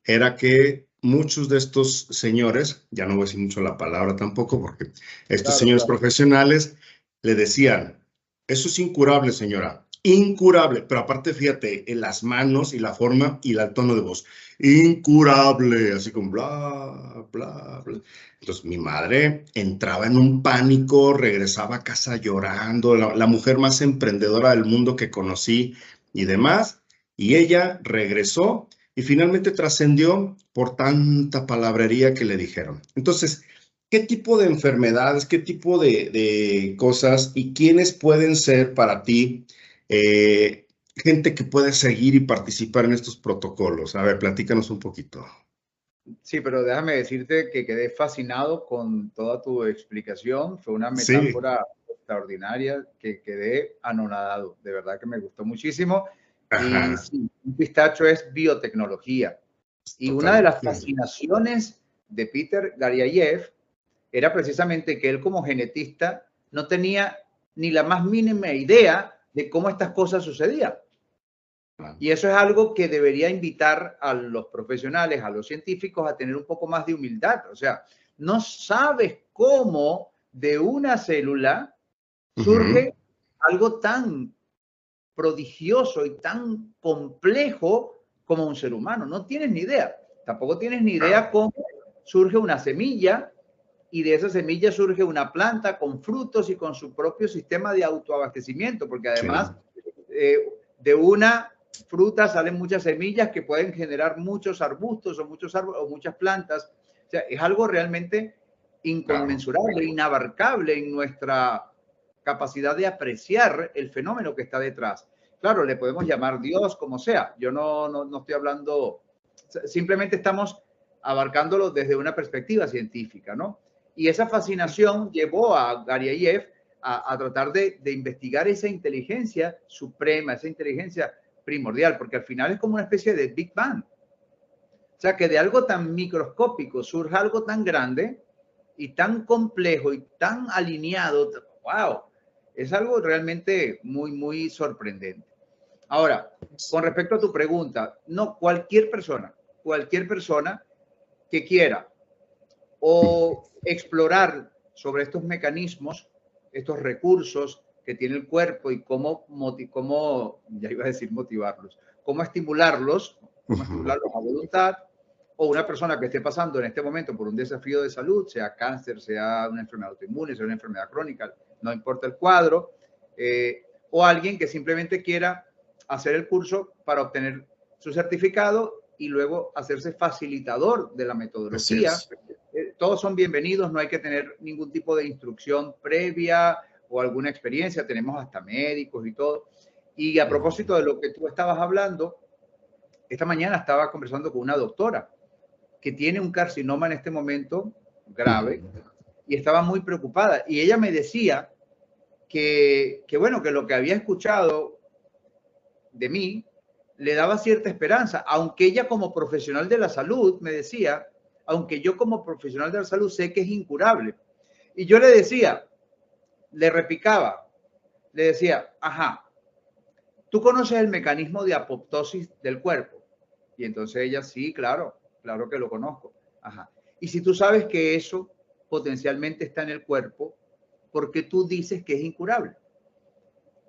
era que muchos de estos señores, ya no voy a decir mucho la palabra tampoco, porque estos señores profesionales le decían, eso es incurable, señora, incurable, pero aparte fíjate, en las manos y la forma y el tono de voz, incurable, así como bla, bla, bla. Entonces mi madre entraba en un pánico, regresaba a casa llorando, la mujer más emprendedora del mundo que conocí y demás, y ella regresó y finalmente trascendió por tanta palabrería que le dijeron. Entonces, ¿qué tipo de enfermedades, qué tipo de cosas y quiénes pueden ser para ti gente que puede seguir y participar en estos protocolos? A ver, platícanos un poquito. Sí, pero déjame decirte que quedé fascinado con toda tu explicación. Fue una Sí, metáfora extraordinaria que quedé anonadado. De verdad que me gustó muchísimo. Y ajá, sí, un pistacho es biotecnología. Y una de las totalmente. fascinaciones de Peter Garyayev era precisamente que él como genetista no tenía ni la más mínima idea de cómo estas cosas sucedían. Y eso es algo que debería invitar a los profesionales, a los científicos, a tener un poco más de humildad. O sea, no sabes cómo de una célula surge algo tan prodigioso y tan complejo como un ser humano. No tienes ni idea. Tampoco tienes ni idea cómo surge una semilla y de esa semilla surge una planta con frutos y con su propio sistema de autoabastecimiento, porque además de una fruta salen muchas semillas que pueden generar muchos arbustos o muchos árboles o muchas plantas. O sea, es algo realmente inconmensurable, inabarcable en nuestra capacidad de apreciar el fenómeno que está detrás. Claro, le podemos llamar Dios, como sea. Yo no estoy hablando, simplemente estamos abarcándolo desde una perspectiva científica, ¿no? Y esa fascinación llevó a Garyayev a tratar de investigar esa inteligencia suprema, esa inteligencia primordial, porque al final es como una especie de Big Bang. O sea, que de algo tan microscópico surja algo tan grande y tan complejo y tan alineado. ¡Wow! Es algo realmente muy, muy sorprendente. Ahora, con respecto a tu pregunta, no, cualquier persona que quiera o explorar sobre estos mecanismos, estos recursos que tiene el cuerpo y cómo ya iba a decir motivarlos, cómo estimularlos a voluntad, o una persona que esté pasando en este momento por un desafío de salud, sea cáncer, sea una enfermedad autoinmune, sea una enfermedad crónica, no importa el cuadro, o alguien que simplemente quiera hacer el curso para obtener su certificado y luego hacerse facilitador de la metodología. Todos son bienvenidos, no hay que tener ningún tipo de instrucción previa o alguna experiencia, tenemos hasta médicos y todo. Y a propósito de lo que tú estabas hablando, esta mañana estaba conversando con una doctora que tiene un carcinoma en este momento grave y estaba muy preocupada. Y ella me decía que bueno, que lo que había escuchado de mí le daba cierta esperanza, aunque ella como profesional de la salud me decía, aunque yo como profesional de la salud sé que es incurable. Y yo le decía, le replicaba, le decía, ajá, ¿tú conoces el mecanismo de apoptosis del cuerpo? Y entonces ella, sí, claro que lo conozco. Ajá. Y si tú sabes que eso potencialmente está en el cuerpo, ¿por qué tú dices que es incurable?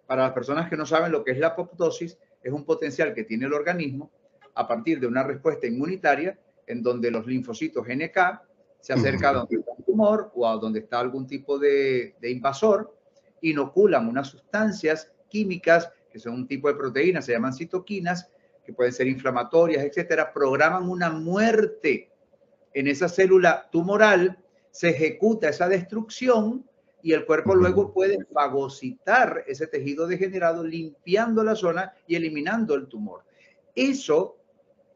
Para las personas que no saben lo que es la apoptosis, es un potencial que tiene el organismo a partir de una respuesta inmunitaria en donde los linfocitos NK se acercan a donde está un tumor o a donde está algún tipo de invasor, inoculan unas sustancias químicas que son un tipo de proteínas, se llaman citoquinas, que pueden ser inflamatorias, etcétera, programan una muerte en esa célula tumoral, se ejecuta esa destrucción y el cuerpo luego puede fagocitar ese tejido degenerado, limpiando la zona y eliminando el tumor. Eso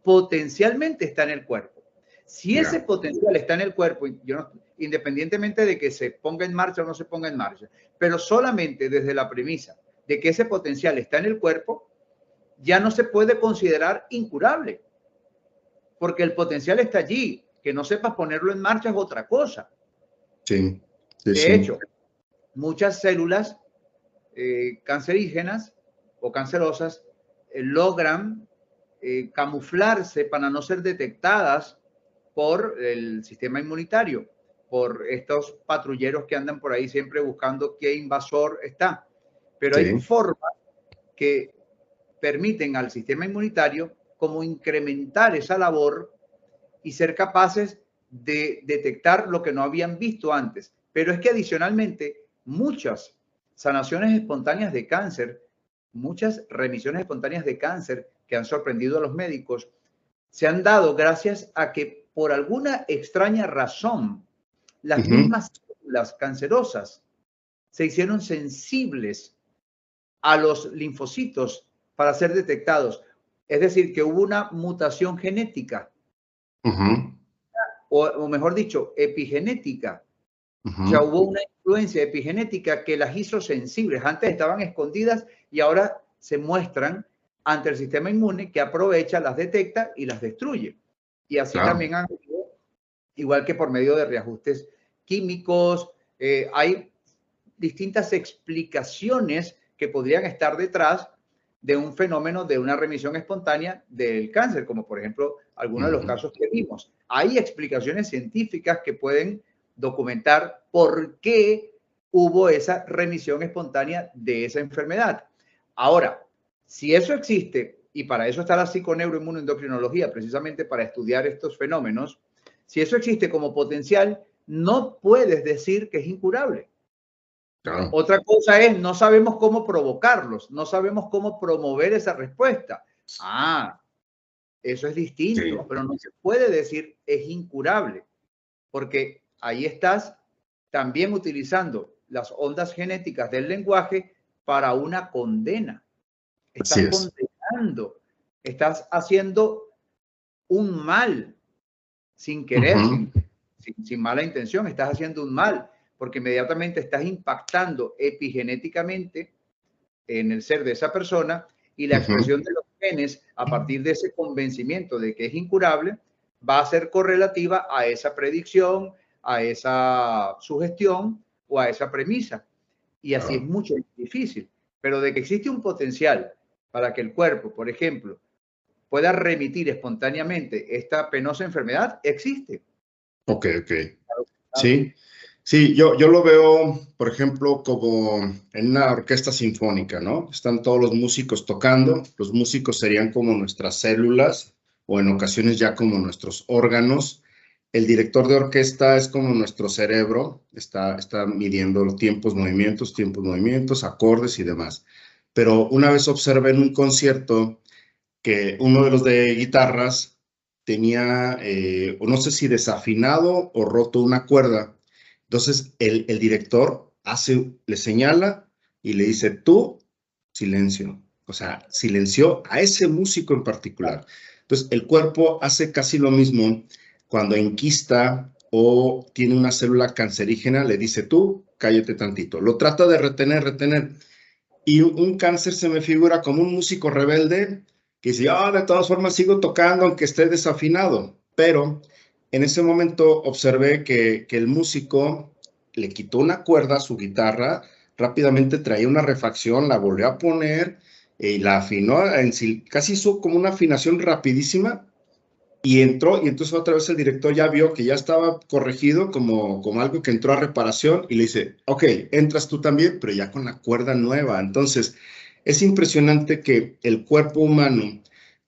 potencialmente está en el cuerpo. Si ese potencial está en el cuerpo, independientemente de que se ponga en marcha o no se ponga en marcha, pero solamente desde la premisa de que ese potencial está en el cuerpo, ya no se puede considerar incurable, porque el potencial está allí. Que no sepas ponerlo en marcha es otra cosa. Sí. De hecho, muchas células cancerígenas o cancerosas logran camuflarse para no ser detectadas por el sistema inmunitario, por estos patrulleros que andan por ahí siempre buscando qué invasor está. Pero hay formas que permiten al sistema inmunitario como incrementar esa labor y ser capaces de detectar lo que no habían visto antes. Pero es que adicionalmente muchas sanaciones espontáneas de cáncer, muchas remisiones espontáneas de cáncer que han sorprendido a los médicos, se han dado gracias a que por alguna extraña razón las mismas células cancerosas se hicieron sensibles a los linfocitos para ser detectados. Es decir, que hubo una mutación genética, o mejor dicho, epigenética. O sea, hubo una influencia epigenética que las hizo sensibles. Antes estaban escondidas y ahora se muestran ante el sistema inmune que aprovecha, las detecta y las destruye. Y así también han sido, igual que por medio de reajustes químicos, hay distintas explicaciones que podrían estar detrás de un fenómeno de una remisión espontánea del cáncer, como por ejemplo algunos de los casos que vimos. Hay explicaciones científicas que pueden documentar por qué hubo esa remisión espontánea de esa enfermedad. Ahora, si eso existe, y para eso está la psiconeuroinmunoendocrinología, precisamente para estudiar estos fenómenos, si eso existe como potencial, no puedes decir que es incurable. Claro. Otra cosa es, no sabemos cómo provocarlos, no sabemos cómo promover esa respuesta. Eso es distinto, pero no se puede decir es incurable, porque ahí estás también utilizando las ondas genéticas del lenguaje para una condena. Estás condenando, estás haciendo un mal sin querer, sin mala intención, estás haciendo un mal, porque inmediatamente estás impactando epigenéticamente en el ser de esa persona y la expresión de los genes a partir de ese convencimiento de que es incurable va a ser correlativa a esa predicción, a esa sugestión o a esa premisa. Y así es Claro. mucho más difícil. Pero de que existe un potencial para que el cuerpo, por ejemplo, pueda remitir espontáneamente esta penosa enfermedad, existe. Ok, ok. Claro. Sí, sí, yo lo veo, por ejemplo, como en una orquesta sinfónica, ¿no? Están todos los músicos tocando, los músicos serían como nuestras células o en ocasiones ya como nuestros órganos. El director de orquesta es como nuestro cerebro, está midiendo los tiempos, movimientos, acordes y demás. Pero una vez observé en un concierto que uno de los de guitarras tenía, o no sé si desafinado o roto una cuerda. Entonces el director le señala y le dice, tú, silencio. O sea, silenció a ese músico en particular. Entonces el cuerpo hace casi lo mismo cuando enquista o tiene una célula cancerígena, le dice, tú, cállate tantito. Lo trata de retener. Y un cáncer se me figura como un músico rebelde que dice, de todas formas sigo tocando aunque esté desafinado. Pero en ese momento observé que el músico le quitó una cuerda a su guitarra, rápidamente traía una refacción, la volvió a poner y la afinó, casi hizo como una afinación rapidísima y entró, y entonces otra vez el director ya vio que ya estaba corregido como algo que entró a reparación y le dice, ok, entras tú también, pero ya con la cuerda nueva. Entonces, es impresionante que el cuerpo humano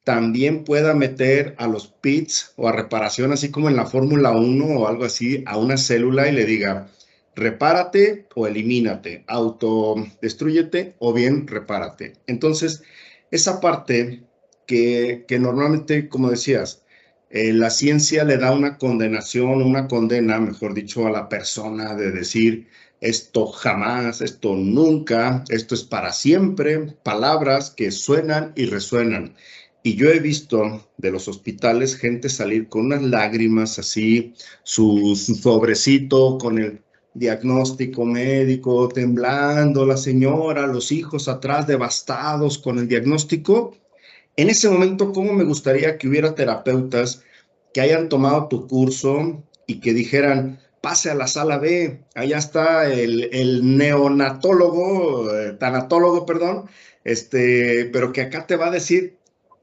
también pueda meter a los pits o a reparación, así como en la Fórmula 1 o algo así, a una célula y le diga, repárate o elimínate, autodestrúyete o bien repárate. Entonces, esa parte que normalmente, como decías, la ciencia le da una condenación, una condena, mejor dicho, a la persona de decir esto jamás, esto nunca, esto es para siempre, palabras que suenan y resuenan. Y yo he visto de los hospitales gente salir con unas lágrimas así, su sobrecito con el diagnóstico médico, temblando la señora, los hijos atrás devastados con el diagnóstico. En ese momento, ¿cómo me gustaría que hubiera terapeutas que hayan tomado tu curso y que dijeran, pase a la sala B, allá está el neonatólogo, tanatólogo, perdón, pero que acá te va a decir,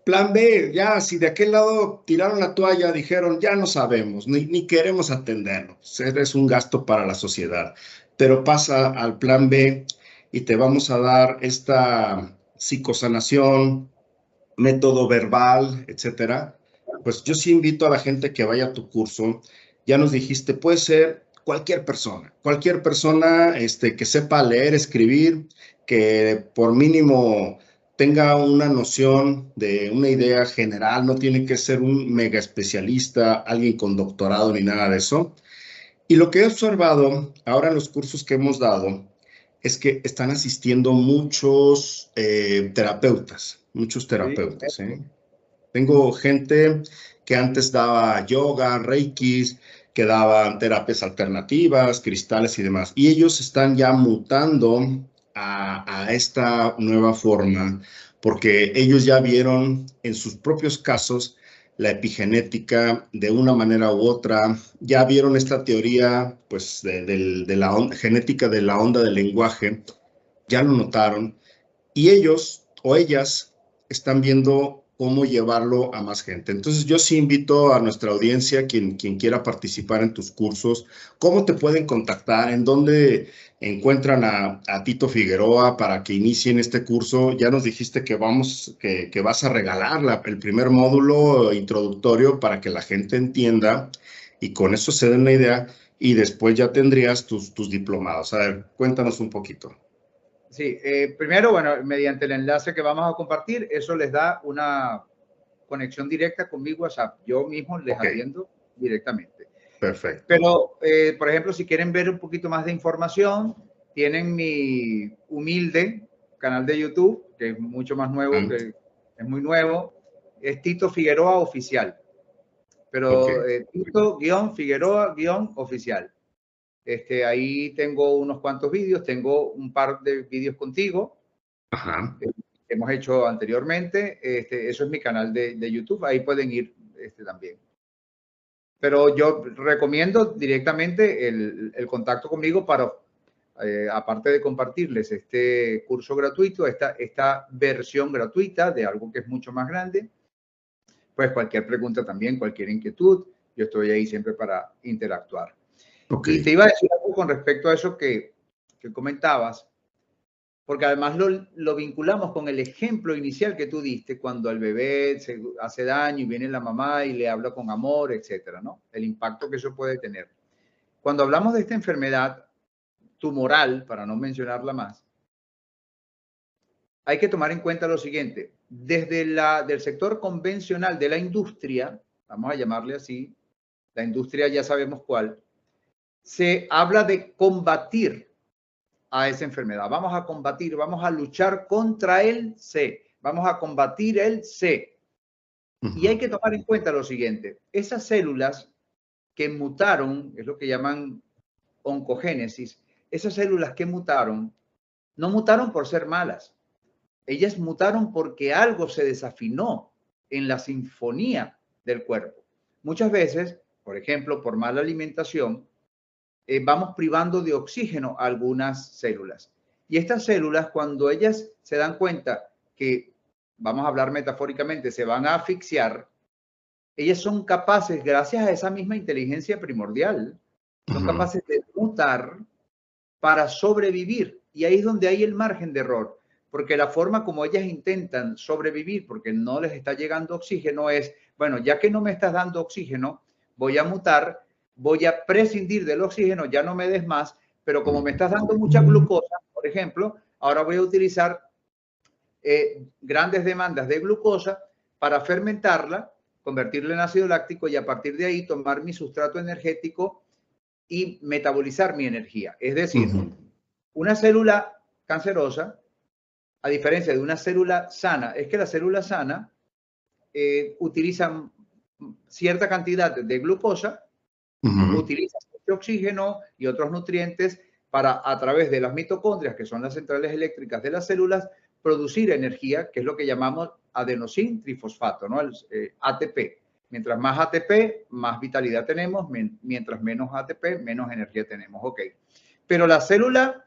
plan B, ya, si de aquel lado tiraron la toalla, dijeron, ya no sabemos, ni queremos atenderlo, eres un gasto para la sociedad, pero pasa al plan B y te vamos a dar esta psicosanación, método verbal, etcétera, pues yo sí invito a la gente que vaya a tu curso. Ya nos dijiste, puede ser cualquier persona que sepa leer, escribir, que por mínimo tenga una noción de una idea general, no tiene que ser un mega especialista, alguien con doctorado ni nada de eso. Y lo que he observado ahora en los cursos que hemos dado es que están asistiendo muchos Sí, terapeutas, ¿eh? Tengo gente que antes daba yoga, reikis, que daban terapias alternativas, cristales y demás. Y ellos están ya mutando a esta nueva forma porque ellos ya vieron en sus propios casos la epigenética de una manera u otra, ya vieron esta teoría pues, de la genética de la onda del lenguaje, ya lo notaron y ellos o ellas están viendo cómo llevarlo a más gente. Entonces yo sí invito a nuestra audiencia, quien quiera participar en tus cursos, cómo te pueden contactar, en dónde encuentran a Tito Figueroa para que inicien este curso. Ya nos dijiste que vas a regalar el primer módulo introductorio para que la gente entienda y con eso se den una idea y después ya tendrías tus diplomados. A ver, cuéntanos un poquito. Sí, primero, bueno, mediante el enlace que vamos a compartir, eso les da una conexión directa con mi WhatsApp. Yo mismo les atiendo directamente. Perfecto. Pero, por ejemplo, si quieren ver un poquito más de información, tienen mi humilde canal de YouTube, que es mucho más nuevo, que es muy nuevo, es Tito Figueroa Oficial. Pero Tito-Figueroa-Oficial. Ahí tengo unos cuantos vídeos, tengo un par de vídeos contigo. Ajá. Que hemos hecho anteriormente. Eso es mi canal de YouTube, ahí pueden ir también. Pero yo recomiendo directamente el contacto conmigo para, aparte de compartirles este curso gratuito, esta versión gratuita de algo que es mucho más grande, pues cualquier pregunta también, cualquier inquietud, yo estoy ahí siempre para interactuar. Okay. Y te iba a decir algo con respecto a eso que comentabas, porque además lo vinculamos con el ejemplo inicial que tú diste, cuando al bebé se hace daño y viene la mamá y le habla con amor, etcétera, ¿no? El impacto que eso puede tener. Cuando hablamos de esta enfermedad tumoral, para no mencionarla más, hay que tomar en cuenta lo siguiente. Desde del sector convencional de la industria, vamos a llamarle así, la industria ya sabemos cuál, se habla de combatir a esa enfermedad. Vamos a combatir, vamos a luchar contra el C, vamos a combatir el C. Y hay que tomar en cuenta lo siguiente. Esas células que mutaron, es lo que llaman oncogénesis, esas células que mutaron, no mutaron por ser malas. Ellas mutaron porque algo se desafinó en la sinfonía del cuerpo. Muchas veces, por ejemplo, por mala alimentación, vamos privando de oxígeno a algunas células. Y estas células, cuando ellas se dan cuenta que, vamos a hablar metafóricamente, se van a asfixiar, ellas son capaces, gracias a esa misma inteligencia primordial, son capaces de mutar para sobrevivir. Y ahí es donde hay el margen de error. Porque la forma como ellas intentan sobrevivir, porque no les está llegando oxígeno, es, bueno, ya que no me estás dando oxígeno, voy a mutar, voy a prescindir del oxígeno, ya no me des más, pero como me estás dando mucha glucosa, por ejemplo, ahora voy a utilizar grandes demandas de glucosa para fermentarla, convertirla en ácido láctico y a partir de ahí tomar mi sustrato energético y metabolizar mi energía. Es decir, una célula cancerosa, a diferencia de una célula sana, es que la célula sana utiliza cierta cantidad de glucosa, utiliza oxígeno y otros nutrientes para, a través de las mitocondrias, que son las centrales eléctricas de las células, producir energía, que es lo que llamamos adenosín trifosfato, ¿no? El ATP. Mientras más ATP, más vitalidad tenemos, mientras menos ATP, menos energía tenemos. Ok. Pero la célula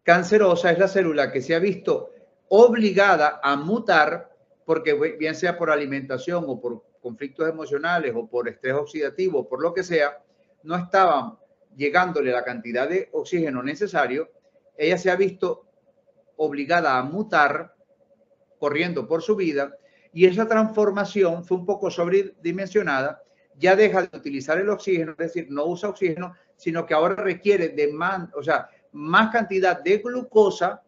cancerosa es la célula que se ha visto obligada a mutar porque bien sea por alimentación o por conflictos emocionales o por estrés oxidativo o por lo que sea, no estaban llegándole la cantidad de oxígeno necesario. Ella se ha visto obligada a mutar corriendo por su vida y esa transformación fue un poco sobredimensionada. Ya deja de utilizar el oxígeno, es decir, no usa oxígeno, sino que ahora requiere más cantidad de glucosa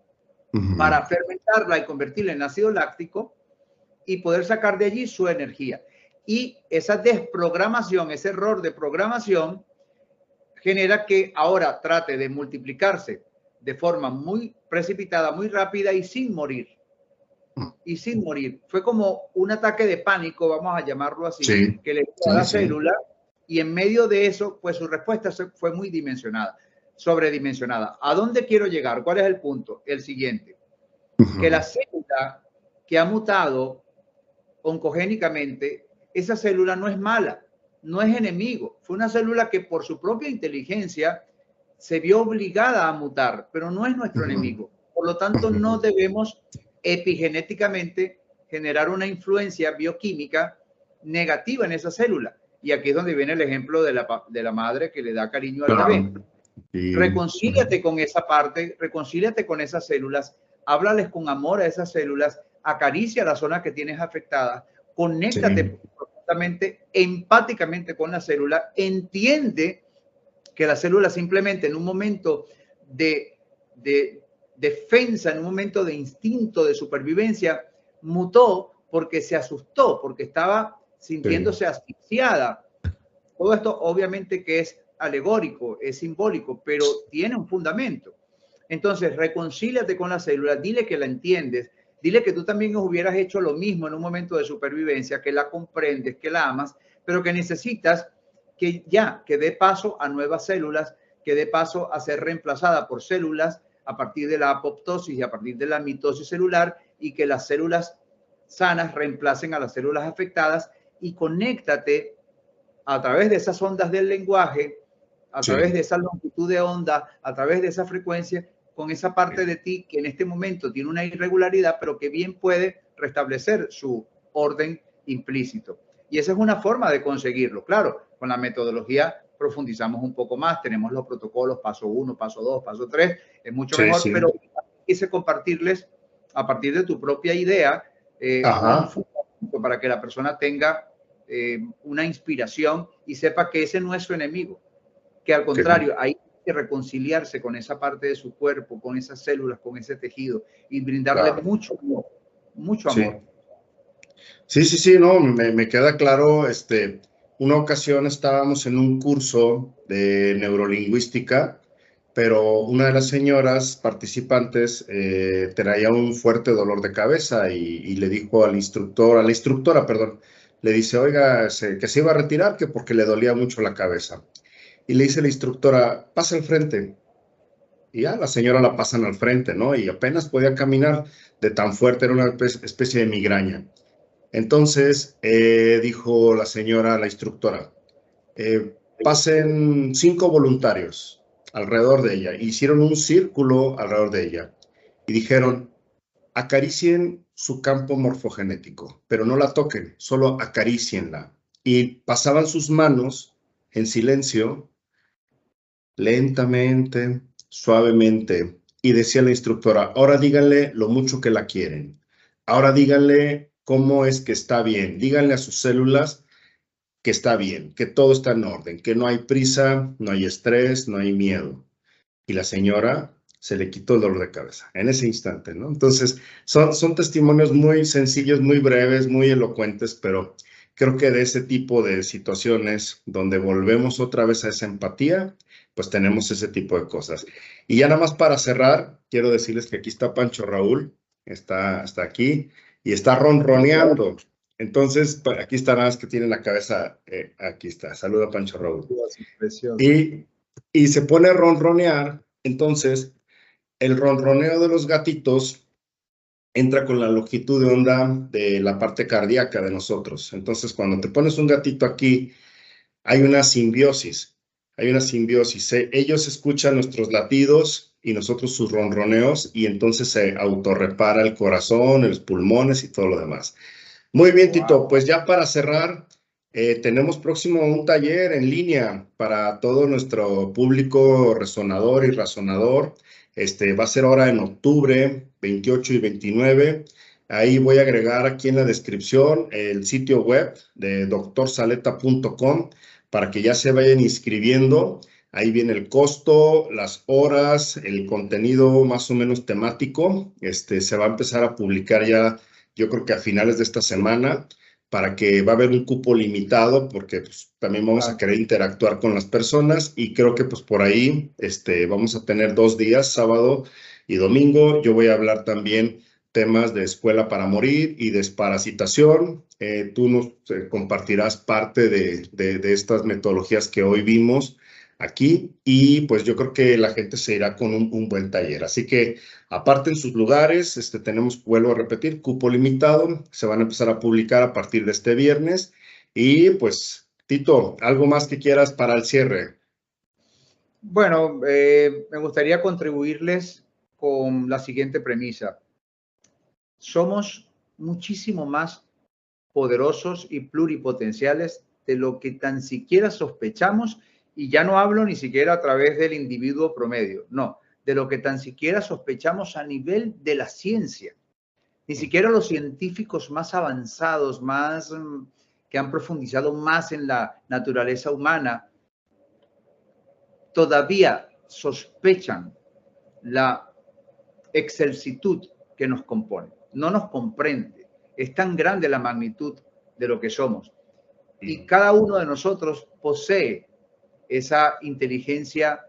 para fermentarla y convertirla en ácido láctico y poder sacar de allí su energía. Y esa desprogramación, ese error de programación, genera que ahora trate de multiplicarse de forma muy precipitada, muy rápida y sin morir. Y sin morir. Fue como un ataque de pánico, vamos a llamarlo así, que le dio a la célula y en medio de eso, pues su respuesta fue muy sobredimensionada. ¿A dónde quiero llegar? ¿Cuál es el punto? El siguiente. Que la célula que ha mutado oncogénicamente, esa célula no es mala, no es enemigo. Fue una célula que por su propia inteligencia se vio obligada a mutar, pero no es nuestro enemigo. Por lo tanto, no debemos epigenéticamente generar una influencia bioquímica negativa en esa célula. Y aquí es donde viene el ejemplo de la madre que le da cariño al bebé. Reconcíliate con esa parte, reconcíliate con esas células, háblales con amor a esas células, acaricia la zona que tienes afectada, conéctate profundamente, empáticamente con la célula, entiende que la célula simplemente en un momento de defensa, en un momento de instinto de supervivencia, mutó porque se asustó, porque estaba sintiéndose asfixiada. Todo esto obviamente que es alegórico, es simbólico, pero tiene un fundamento. Entonces, reconcíliate con la célula, dile que la entiendes, dile que tú también hubieras hecho lo mismo en un momento de supervivencia, que la comprendes, que la amas, pero que necesitas que dé paso a nuevas células, que dé paso a ser reemplazada por células a partir de la apoptosis y a partir de la mitosis celular y que las células sanas reemplacen a las células afectadas y conéctate a través de esas ondas del lenguaje, a Sí. través de esa longitud de onda, a través de esa frecuencia, con esa parte de ti que en este momento tiene una irregularidad, pero que bien puede restablecer su orden implícito. Y esa es una forma de conseguirlo. Claro, con la metodología profundizamos un poco más, tenemos los protocolos, paso 1, paso 2, paso 3, es mucho Sí, mejor, sí. pero quise compartirles a partir de tu propia idea un fundamento para que la persona tenga una inspiración y sepa que ese no es su enemigo, que al contrario, hay que reconciliarse con esa parte de su cuerpo, con esas células, con ese tejido y brindarle Claro. mucho amor, mucho Sí. amor. Sí, sí, sí, no, me queda claro, una ocasión estábamos en un curso de neurolingüística, pero una de las señoras participantes traía un fuerte dolor de cabeza y le dijo al instructor, a la instructora, perdón, le dice, oiga, que se iba a retirar, que porque le dolía mucho la cabeza. Y le dice la instructora, pasa al frente. Y ya la señora la pasan al frente, ¿no? Y apenas podía caminar de tan fuerte, era una especie de migraña. Entonces, dijo la señora, la instructora, pasen 5 voluntarios alrededor de ella. Hicieron un círculo alrededor de ella y dijeron, acaricien su campo morfogenético, pero no la toquen, solo acaricienla. Y pasaban sus manos en silencio, lentamente, suavemente, y decía la instructora, ahora díganle lo mucho que la quieren. Ahora díganle cómo es que está bien. Díganle a sus células que está bien, que todo está en orden, que no hay prisa, no hay estrés, no hay miedo. Y la señora se le quitó el dolor de cabeza en ese instante, ¿no? Entonces, son testimonios muy sencillos, muy breves, muy elocuentes, pero creo que de ese tipo de situaciones donde volvemos otra vez a esa empatía, pues tenemos ese tipo de cosas. Y ya nada más para cerrar, quiero decirles que aquí está Pancho Raúl, está aquí y está ronroneando. Entonces, aquí está nada más que tiene la cabeza, aquí está. Saluda Pancho Raúl. Precioso. Y se pone a ronronear, entonces el ronroneo de los gatitos entra con la longitud de onda de la parte cardíaca de nosotros. Entonces, cuando te pones un gatito aquí, hay una simbiosis, Ellos escuchan nuestros latidos y nosotros sus ronroneos y entonces se autorrepara el corazón, los pulmones y todo lo demás. Muy bien, Tito. Pues ya para cerrar, tenemos próximo un taller en línea para todo nuestro público resonador y razonador. Va a ser ahora en octubre 28 y 29. Ahí voy a agregar aquí en la descripción el sitio web de doctorsaleta.com para que ya se vayan inscribiendo. Ahí viene el costo, las horas, el contenido más o menos temático. Se va a empezar a publicar ya, yo creo que a finales de esta semana, para que va a haber un cupo limitado, porque pues, también vamos a querer interactuar con las personas y creo que pues por ahí vamos a tener 2 días, sábado y domingo. Yo voy a hablar también temas de escuela para morir y desparasitación. Tú nos compartirás parte de estas metodologías que hoy vimos aquí y pues yo creo que la gente se irá con un buen taller. Así que aparte en sus lugares, tenemos, vuelvo a repetir, cupo limitado, se van a empezar a publicar a partir de este viernes y pues Tito, ¿algo más que quieras para el cierre? Bueno, me gustaría contribuirles con la siguiente premisa. Somos muchísimo más poderosos y pluripotenciales de lo que tan siquiera sospechamos, y ya no hablo ni siquiera a través del individuo promedio, no, de lo que tan siquiera sospechamos a nivel de la ciencia. Ni siquiera los científicos más avanzados, que han profundizado más en la naturaleza humana, todavía sospechan la excelsitud que nos compone. No nos comprende. Es tan grande la magnitud de lo que somos. Y cada uno de nosotros posee esa inteligencia,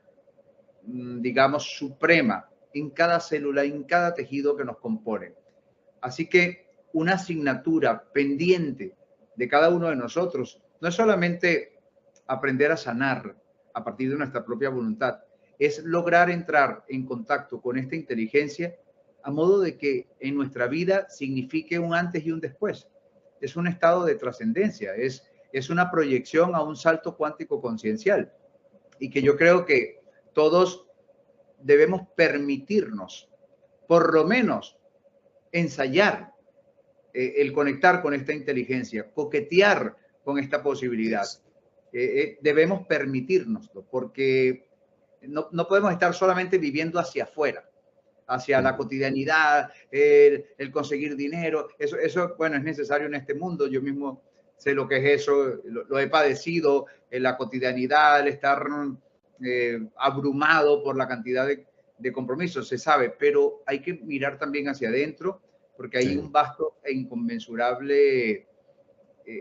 digamos, suprema en cada célula, en cada tejido que nos compone. Así que una asignatura pendiente de cada uno de nosotros no es solamente aprender a sanar a partir de nuestra propia voluntad, es lograr entrar en contacto con esta inteligencia a modo de que en nuestra vida signifique un antes y un después. Es un estado de trascendencia, es es una proyección a un salto cuántico conciencial, y que yo creo que todos debemos permitirnos, por lo menos, ensayar el conectar con esta inteligencia, coquetear con esta posibilidad. Debemos permitirnoslo, porque no podemos estar solamente viviendo hacia afuera, hacia la cotidianidad, el conseguir dinero. Eso, bueno, es necesario en este mundo. Yo mismo sé lo que es eso, lo he padecido en la cotidianidad, el estar abrumado por la cantidad de compromisos, se sabe, pero hay que mirar también hacia adentro, porque hay un vasto e inconmensurable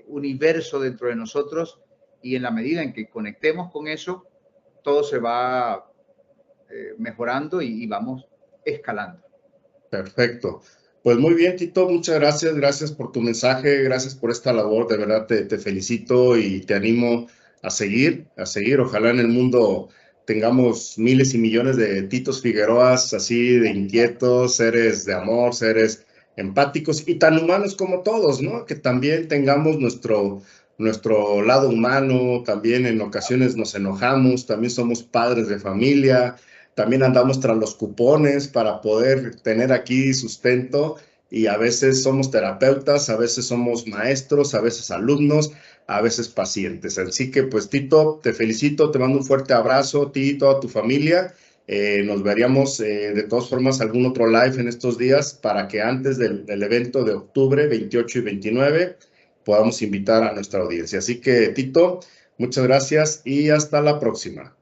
universo dentro de nosotros, y en la medida en que conectemos con eso, todo se va mejorando y vamos escalando. Perfecto. Pues muy bien, Tito, muchas gracias. Gracias por tu mensaje, gracias por esta labor. De verdad te felicito y te animo a seguir. Ojalá en el mundo tengamos miles y millones de Titos Figueroas, así de inquietos, seres de amor, seres empáticos y tan humanos como todos, ¿no? Que también tengamos nuestro lado humano, también en ocasiones nos enojamos, también somos padres de familia, también andamos tras los cupones para poder tener aquí sustento, y a veces somos terapeutas, a veces somos maestros, a veces alumnos, a veces pacientes. Así que pues Tito, te felicito, te mando un fuerte abrazo, a ti y toda tu familia. Nos veríamos de todas formas algún otro live en estos días para que antes del evento de octubre 28 y 29 podamos invitar a nuestra audiencia. Así que Tito, muchas gracias y hasta la próxima.